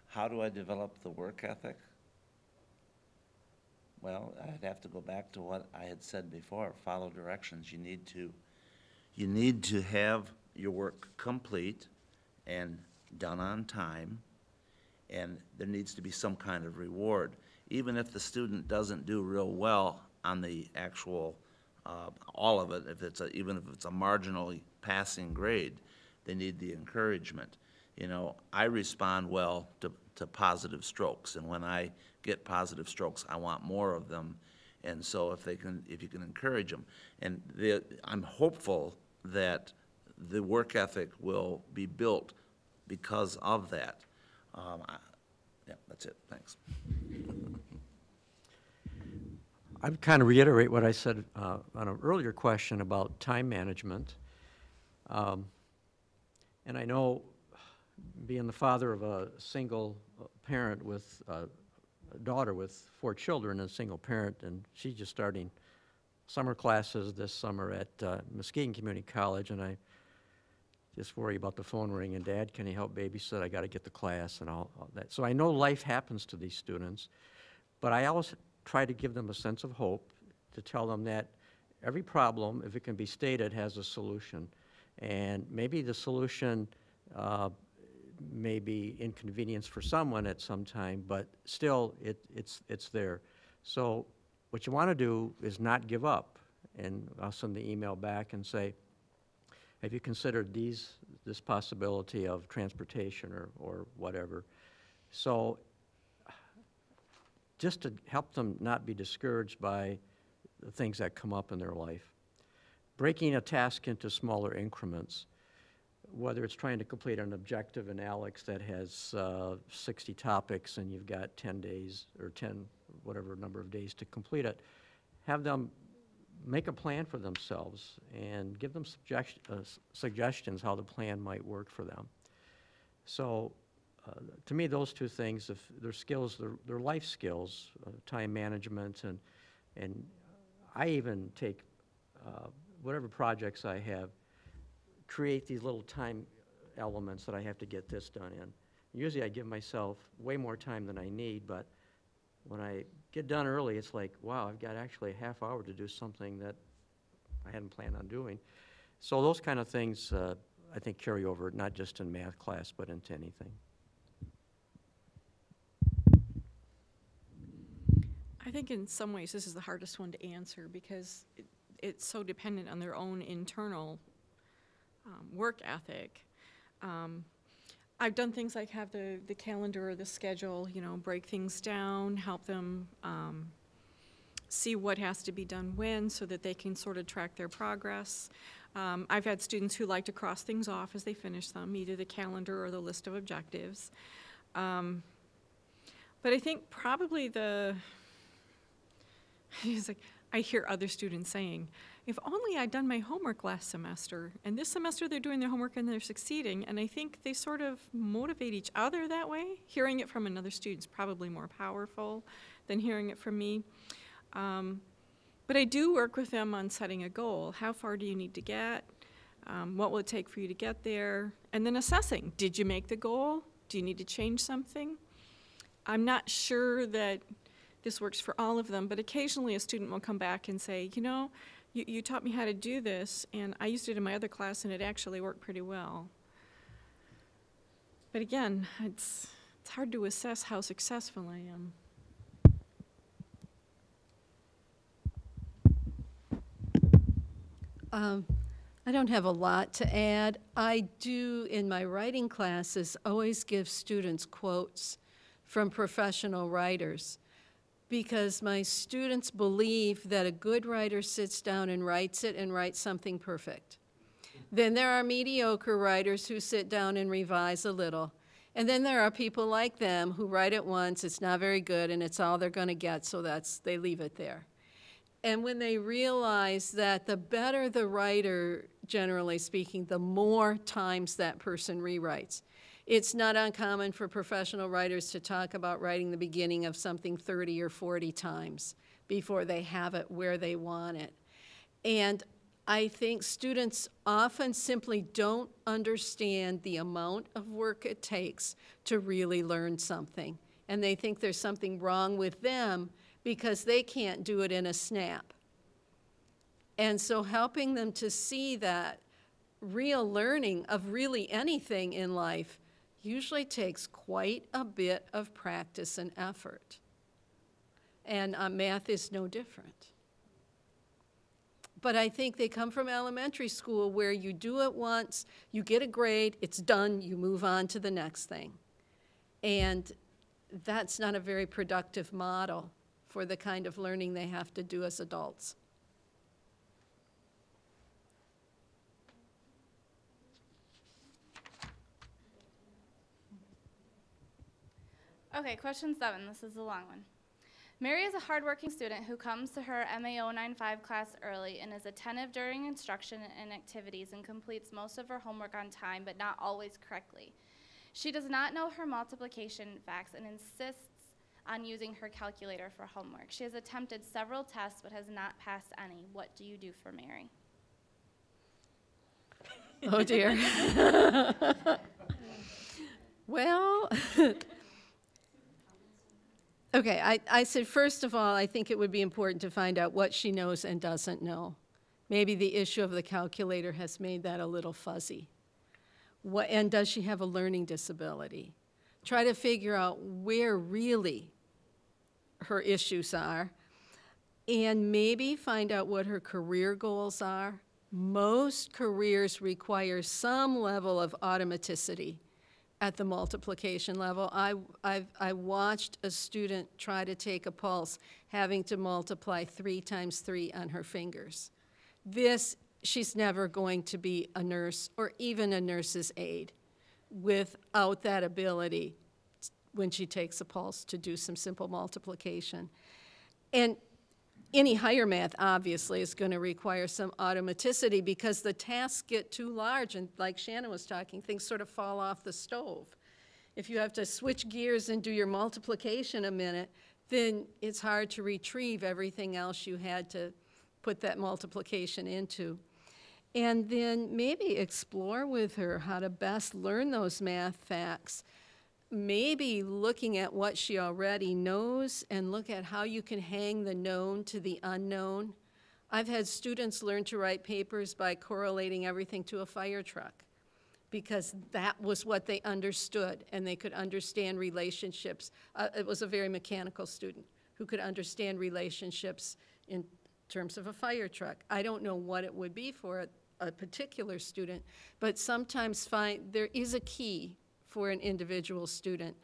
How do I develop the work ethic? Well, I'd have to go back to what I had said before, follow directions. You need to have your work complete and done on time, and there needs to be some kind of reward. Even if the student doesn't do real well on the actual, all of it, even if it's a marginally passing grade, they need the encouragement. You know, I respond well to positive strokes, and when I get positive strokes, I want more of them, And so if you can encourage them, and I'm hopeful that the work ethic will be built because of that. Yeah, that's it, thanks. I'd kind of reiterate what I said on an earlier question about time management. And I know, being the father of a single parent with a daughter with 4 children, and a single parent, and she's just starting summer classes this summer at Muskegon Community College, and I just worry about the phone ring, and Dad, can you help babysit? I got to get to class and all that. So I know life happens to these students, but I always try to give them a sense of hope, to tell them that every problem, if it can be stated, has a solution. And maybe the solution may be inconvenience for someone at some time, but still it's there. So what you want to do is not give up. And I'll send the email back and say, have you considered this possibility of transportation or whatever? So just to help them not be discouraged by the things that come up in their life. Breaking a task into smaller increments, whether it's trying to complete an objective in ALEX that has 60 topics and you've got 10 days or 10, whatever number of days to complete it, have them make a plan for themselves and give them suggestions how the plan might work for them. So to me, those two things, if they're skills, they're life skills, time management, and I even take whatever projects I have, create these little time elements that I have to get this done in. Usually I give myself way more time than I need, but when I get done early, it's like, wow, I've got actually a half hour to do something that I hadn't planned on doing. So those kind of things, I think, carry over, not just in math class, but into anything. I think in some ways this is the hardest one to answer because it's so dependent on their own internal work ethic. I've done things like have the calendar or the schedule, break things down, help them see what has to be done when so that they can sort of track their progress. I've had students who like to cross things off as they finish them, either the calendar or the list of objectives. But I think probably it's like I hear other students saying, if only I'd done my homework last semester, and this semester they're doing their homework and they're succeeding, and I think they sort of motivate each other that way. Hearing it from another student is probably more powerful than hearing it from me. But I do work with them on setting a goal. How far do you need to get? What will it take for you to get there? And then assessing, did you make the goal? Do you need to change something? I'm not sure that this works for all of them, but occasionally a student will come back and say, you taught me how to do this, and I used it in my other class, and it actually worked pretty well. But again, it's hard to assess how successful I am. I don't have a lot to add. I do, in my writing classes, always give students quotes from professional writers, because my students believe that a good writer sits down and writes it and writes something perfect. Then there are mediocre writers who sit down and revise a little. And then there are people like them who write it once, it's not very good, and it's all they're going to get, so they leave it there. And when they realize that the better the writer, generally speaking, the more times that person rewrites. It's not uncommon for professional writers to talk about writing the beginning of something 30 or 40 times before they have it where they want it. And I think students often simply don't understand the amount of work it takes to really learn something. And they think there's something wrong with them because they can't do it in a snap. And so helping them to see that real learning of really anything in life usually takes quite a bit of practice and effort. And math is no different. But I think they come from elementary school where you do it once, you get a grade, it's done, you move on to the next thing. And that's not a very productive model for the kind of learning they have to do as adults. Okay, question 7. This is a long one. Mary is a hardworking student who comes to her MAO 95 class early and is attentive during instruction and activities and completes most of her homework on time, but not always correctly. She does not know her multiplication facts and insists on using her calculator for homework. She has attempted several tests but has not passed any. What do you do for Mary? Oh, dear. Well, okay, I said, first of all, I think it would be important to find out what she knows and doesn't know. Maybe the issue of the calculator has made that a little fuzzy. And does she have a learning disability? Try to figure out where really her issues are, and maybe find out what her career goals are. Most careers require some level of automaticity at the multiplication level. I watched a student try to take a pulse having to multiply 3 times 3 on her fingers. She's never going to be a nurse or even a nurse's aide without that ability when she takes a pulse to do some simple multiplication. And any higher math, obviously, is going to require some automaticity because the tasks get too large, and like Shannon was talking, things sort of fall off the stove. If you have to switch gears and do your multiplication a minute, then it's hard to retrieve everything else you had to put that multiplication into. And then maybe explore with her how to best learn those math facts. Maybe looking at what she already knows and look at how you can hang the known to the unknown. I've had students learn to write papers by correlating everything to a fire truck because that was what they understood, and they could understand relationships. It was a very mechanical student who could understand relationships in terms of a fire truck. I don't know what it would be for a particular student, but sometimes there is a key for an individual student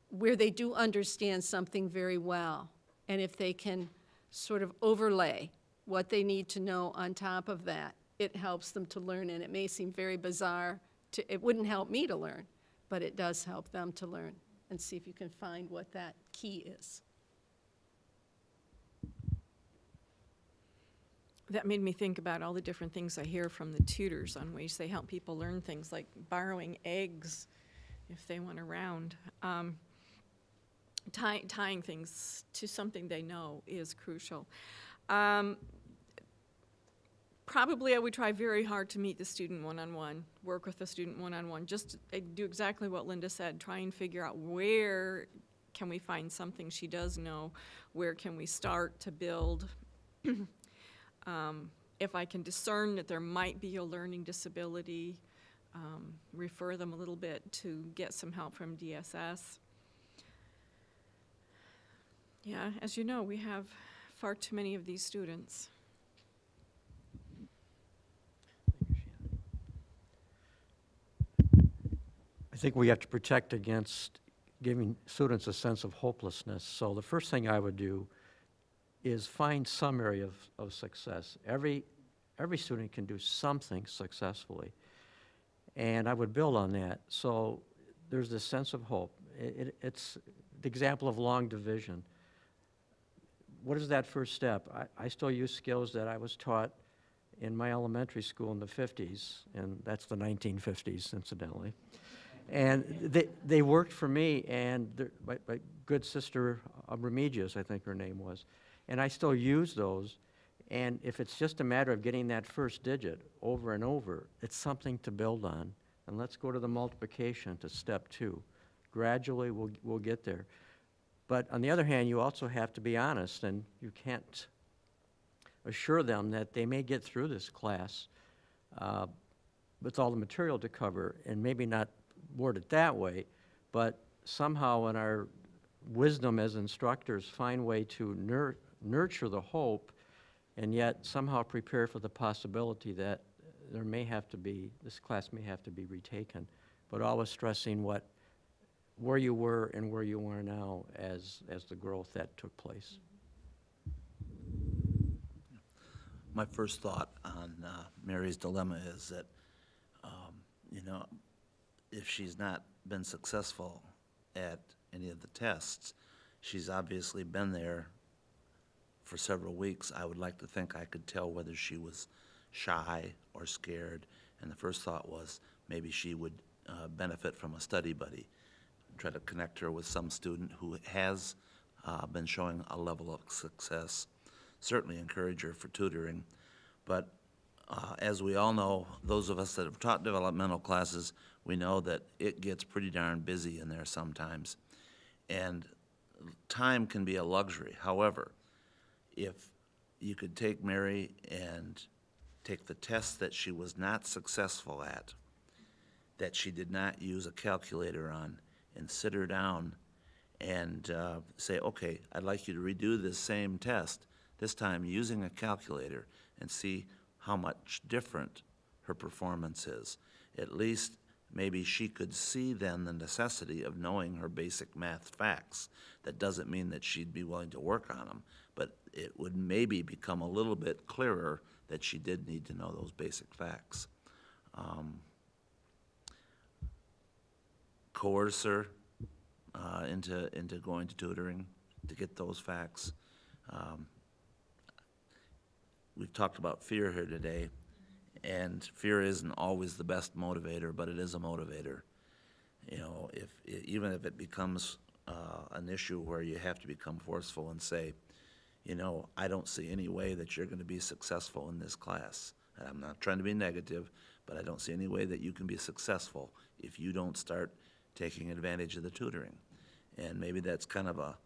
where they do understand something very well. And if they can sort of overlay what they need to know on top of that, it helps them to learn. And it may seem very bizarre, it wouldn't help me to learn, but it does help them to learn. And see if you can find what that key is. That made me think about all the different things I hear from the tutors on ways they help people learn things like borrowing eggs if they went around. Tying things to something they know is crucial. Probably I would try very hard to meet the student one-on-one, work with the student one-on-one, just do exactly what Linda said, try and figure out where can we find something she does know, where can we start to build. If I can discern that there might be a learning disability, refer them a little bit to get some help from DSS. Yeah, as you know, we have far too many of these students. I think we have to protect against giving students a sense of hopelessness. So the first thing I would do is find some area of success. Every student can do something successfully, and I would build on that. So there's this sense of hope. It's the example of long division. What is that first step? I still use skills that I was taught in my elementary school in the 50s, and that's the 1950s, incidentally. And they worked for me, and my good sister, Remedios, I think her name was, and I still use those. And if it's just a matter of getting that first digit over and over, it's something to build on. And let's go to the multiplication, to step 2. Gradually, we'll get there. But on the other hand, you also have to be honest, and you can't assure them that they may get through this class with all the material to cover, and maybe not word it that way, but somehow in our wisdom as instructors, find a way to nurture the hope and yet somehow prepare for the possibility that this class may have to be retaken, but always stressing where you were and where you are now as the growth that took place. my first thought on Mary's dilemma is that, you know, if she's not been successful at any of the tests, she's obviously been there for several weeks. I would like to think I could tell whether she was shy or scared, and the first thought was maybe she would benefit from a study buddy. Try to connect her with some student who has been showing a level of success. Certainly encourage her for tutoring, but as we all know, those of us that have taught developmental classes, we know that it gets pretty darn busy in there sometimes, and time can be a luxury. However, if you could take Mary and take the test that she was not successful at, that she did not use a calculator on, and sit her down and say, okay, I'd like you to redo this same test, this time using a calculator, and see how much different her performance is. At least maybe she could see then the necessity of knowing her basic math facts. That doesn't mean that she'd be willing to work on them, but it would maybe become a little bit clearer that she did need to know those basic facts. Coerce her into going to tutoring to get those facts. We've talked about fear here today, and fear isn't always the best motivator, but it is a motivator. You know, even if it becomes an issue where you have to become forceful and say, you know, I don't see any way that you're going to be successful in this class. And I'm not trying to be negative, but I don't see any way that you can be successful if you don't start taking advantage of the tutoring. And maybe that's kind of a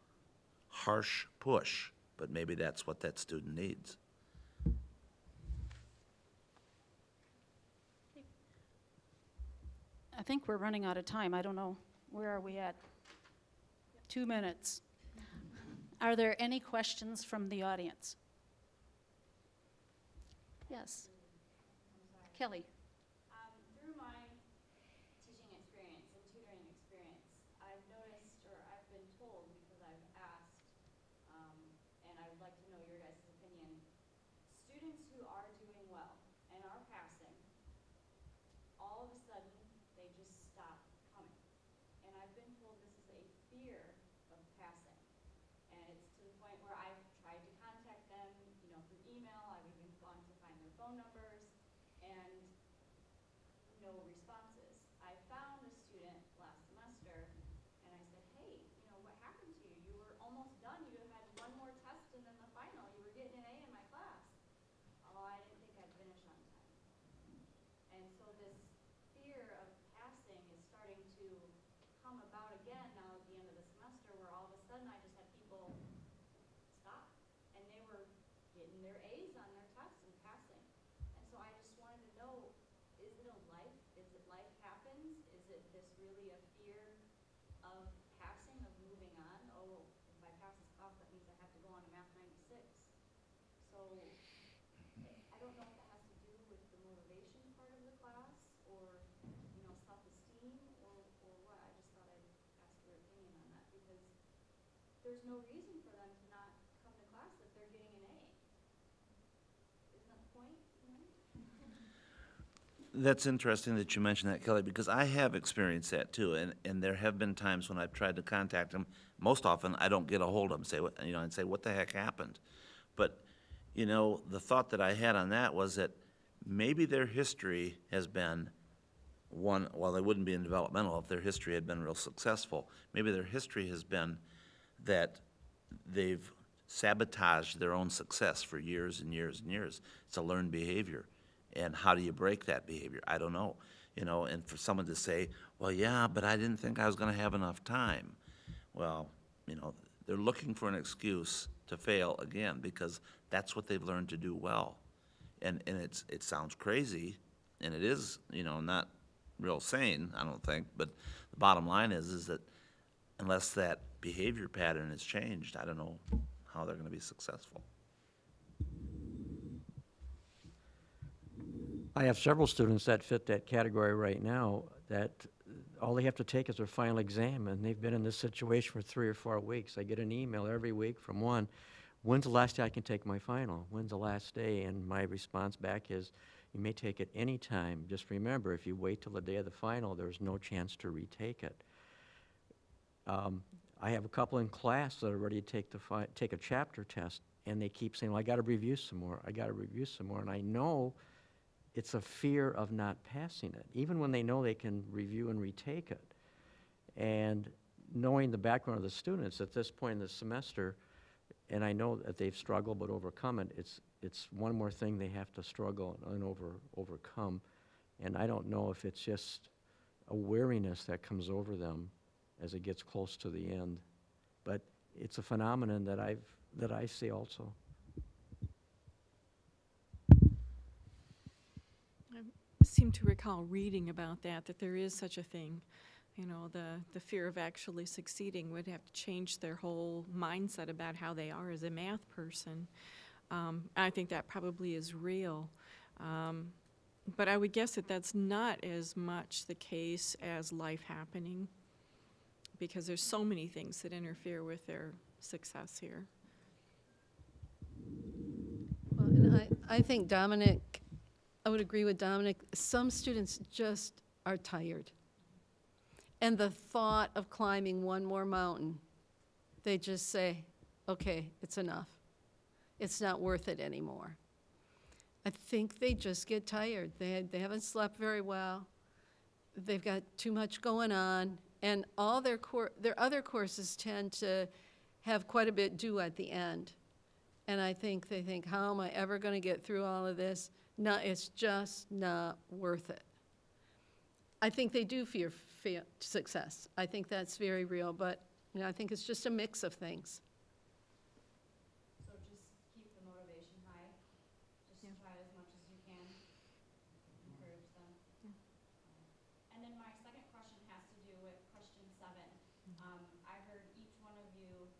harsh push, but maybe that's what that student needs. I think we're running out of time. I don't know, where are we at? 2 minutes. Are there any questions from the audience? Yes. Kelly. Through my teaching experience and tutoring experience, I've noticed, or I've been told because I've asked, and I would like to know your guys' opinion, students who are doing well and are passing, all of a sudden, they just stop coming. And I've been told this is a fear of passing. And it's to the point where I've tried to contact them, you know, through email. I've even gone to find their phone numbers, and no responses. I found a student last semester, and I said, hey, you know, what happened to you? You were almost done. You had one more test and then the final. You were getting an A in my class. Oh, I didn't think I'd finish on time. And so this fear of passing is starting to come about again now at the end of the semester, where all of a sudden I just had people stop, and they were getting their A's on their tests and passing. And so I just wanted to know, is it a life? Is it life happens? Is it this really a fear of passing, of moving on? Oh, if I pass this class, that means I have to go on to Math 96. So I don't know if that has to do with the motivation part of the class, or, you know, self-esteem, or what. I just thought I'd ask your opinion on that, because there's no reason for them to not come to class if they're getting an A. Isn't that the point, you know? That's interesting that you mentioned that, Kelly, because I have experienced that too, and there have been times when I've tried to contact them. Most often, I don't get a hold of them, and say, what the heck happened? But, you know, the thought that I had on that was that maybe their history has been one, well, they wouldn't be in developmental if their history had been real successful. Maybe their history has been that they've sabotaged their own success for years and years and years. It's a learned behavior. And how do you break that behavior? I don't know. You know, and for someone to say, well, yeah, but I didn't think I was going to have enough time. Well, you know, they're looking for an excuse to fail again, because that's what they've learned to do well. And it sounds crazy, and it is, you know, not real sane, I don't think, but the bottom line is that unless that behavior pattern is changed, I don't know how they're going to be successful. I have several students that fit that category right now, that all they have to take is their final exam, and they've been in this situation for 3 or 4 weeks. I get an email every week from one when's the last day I can take my final? When's the last day? And my response back is, you may take it any time. Just remember, if you wait till the day of the final, there's no chance to retake it. I have a couple in class that are ready to take a chapter test, and they keep saying, well, I got to review some more. I got to review some more. And I know it's a fear of not passing it, even when they know they can review and retake it. And knowing the background of the students at this point in the semester, and I know that they've struggled but overcome it, it's one more thing they have to struggle and overcome. And I don't know if it's just a weariness that comes over them as it gets close to the end. But it's a phenomenon that I see also. I seem to recall reading about that there is such a thing. You know, the fear of actually succeeding would have to change their whole mindset about how they are as a math person. I think that probably is real. But I would guess that that's not as much the case as life happening, because there's so many things that interfere with their success here. Well, and I think Dominic, I would agree with Dominic, some students just are tired. And the thought of climbing one more mountain, they just say, okay, it's enough. It's not worth it anymore. I think they just get tired. They haven't slept very well. They've got too much going on. And all their other courses tend to have quite a bit due at the end. And I think they think, how am I ever going to get through all of this? No, it's just not worth it. I think they do fear success. I think that's very real, but you know, I think it's just a mix of things. So just keep the motivation high, just try as much as you can, encourage them. And then my second question has to do with question 7. I heard each one of you,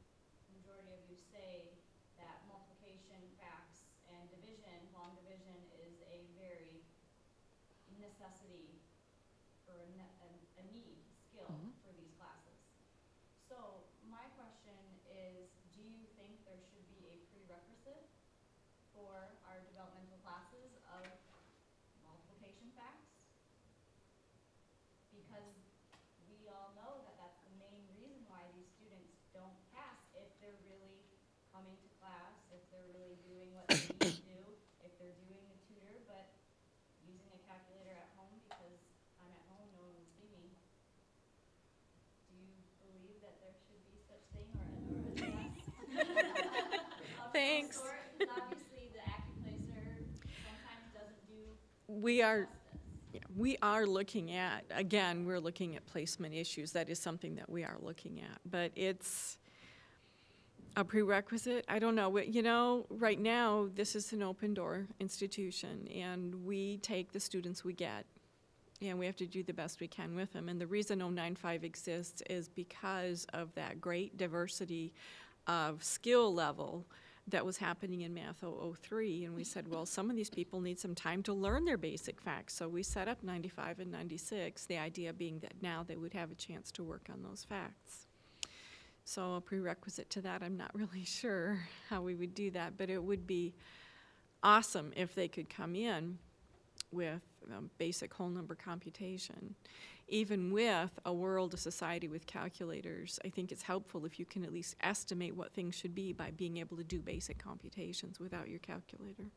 majority of you, say that multiplication, facts, and division, long division, is a very necessity or a need skill for these classes. So my question is, do you think there should be a prerequisite for our developmental classes of multiplication facts? Because we all know that that's the main reason why these students don't pass if they're really coming to class, if they're really doing what they need to do, if they're doing the tutor, but using a calculator at home because I'm at home, no one will see me. Do you believe that there should be such thing or a test of Thanks. some sort? 'Cause obviously the AccuPlacer sometimes doesn't do We are, justice. yeah, we are looking at, again, we're looking at placement issues. That is something that we are looking at. But it's a prerequisite. I don't know. You know, right now, this is an open door institution, and we take the students we get, and we have to do the best we can with them. And the reason 095 exists is because of that great diversity of skill level that was happening in Math 003. And we said, well, some of these people need some time to learn their basic facts. So we set up 95 and 96, the idea being that now they would have a chance to work on those facts. So a prerequisite to that, I'm not really sure how we would do that, but it would be awesome if they could come in with basic whole number computation. Even with a world, a society with calculators, I think it's helpful if you can at least estimate what things should be by being able to do basic computations without your calculator.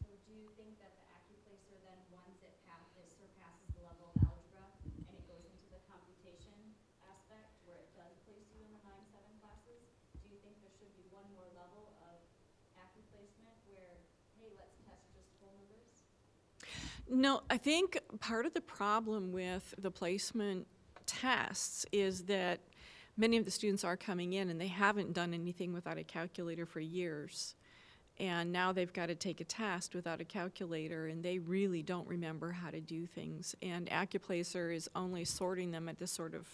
So do you think that the AccuPlacer then, once it surpasses the level of algebra and it goes into the computation aspect where it does place you in the 9-7 classes, do you think there should be one more level of AccuPlacement where, hey, let's test just whole numbers? No, I think part of the problem with the placement tests is that many of the students are coming in and they haven't done anything without a calculator for years. And now they've got to take a test without a calculator, and they really don't remember how to do things. And AccuPlacer is only sorting them at this sort of,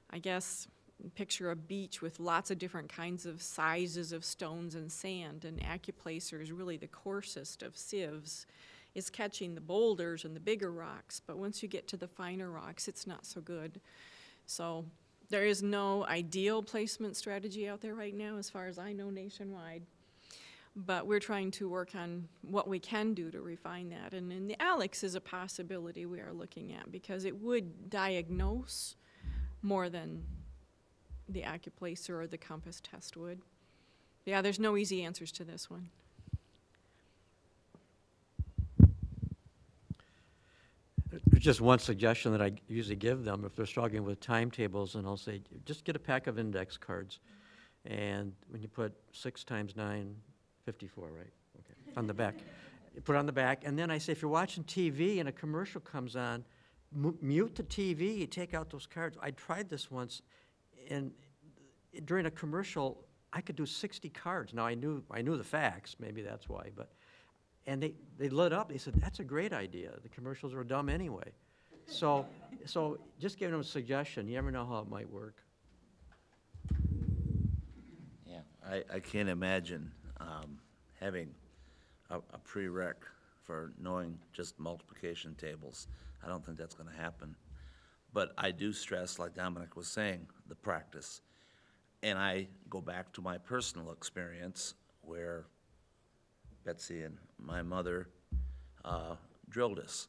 I guess, picture a beach with lots of different kinds of sizes of stones and sand, and AccuPlacer is really the coarsest of sieves. It's catching the boulders and the bigger rocks, but once you get to the finer rocks, it's not so good. So There is no ideal placement strategy out there right now, as far as I know, nationwide. But we're trying to work on what we can do to refine that. And then the ALEX is a possibility we are looking at, because it would diagnose more than the AccuPlacer or the Compass test would. Yeah, there's no easy answers to this one. There's just one suggestion that I usually give them if they're struggling with timetables, and I'll say, just get a pack of index cards. And when you put 6 times 9, 54, right? Okay, on the back. You put it on the back, and then I say, if you're watching TV and a commercial comes on, mute the TV, you take out those cards. I tried this once, and during a commercial, I could do 60 cards. Now, I knew the facts, maybe that's why, but, and they lit up. They said, that's a great idea. The commercials were dumb anyway. So just giving them a suggestion. You never know how it might work. Yeah, I can't imagine having a prereq for knowing just multiplication tables. I don't think that's going to happen. But I do stress, like Dominic was saying, the practice. And I go back to my personal experience where Betsy and my mother drilled us.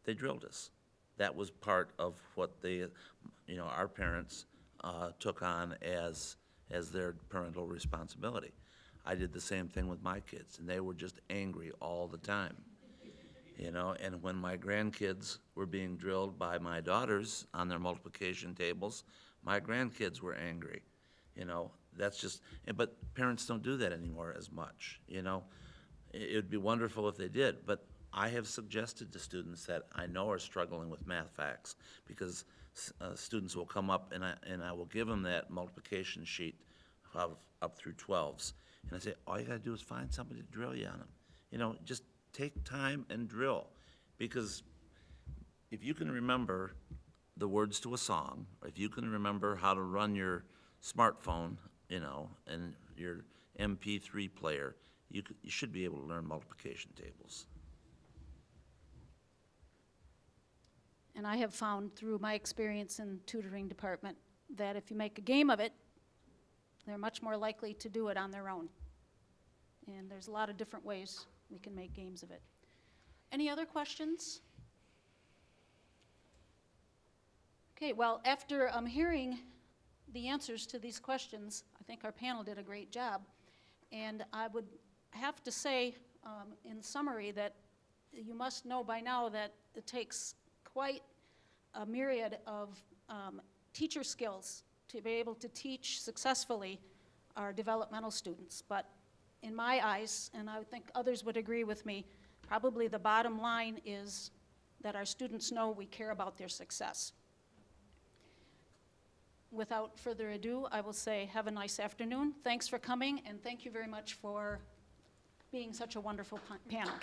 They drilled us. That was part of what they, our parents took on as their parental responsibility. I did the same thing with my kids, and they were just angry all the time. And when my grandkids were being drilled by my daughters on their multiplication tables, my grandkids were angry. That's just, but parents don't do that anymore as much. It would be wonderful if they did, but I have suggested to students that I know are struggling with math facts, because students will come up and I will give them that multiplication sheet of up through 12s. And I say, all you gotta do is find somebody to drill you on them. Just take time and drill, because if you can remember the words to a song, or if you can remember how to run your smartphone, and your MP3 player, you should be able to learn multiplication tables. And I have found through my experience in tutoring department that if you make a game of it, they're much more likely to do it on their own. And there's a lot of different ways we can make games of it. Any other questions? Okay, well, after hearing the answers to these questions, I think our panel did a great job. And I would have to say, in summary, that you must know by now that it takes quite a myriad of teacher skills to be able to teach successfully our developmental students. But in my eyes, and I think others would agree with me, probably the bottom line is that our students know we care about their success. Without further ado, I will say have a nice afternoon. Thanks for coming, and thank you very much for being such a wonderful panel.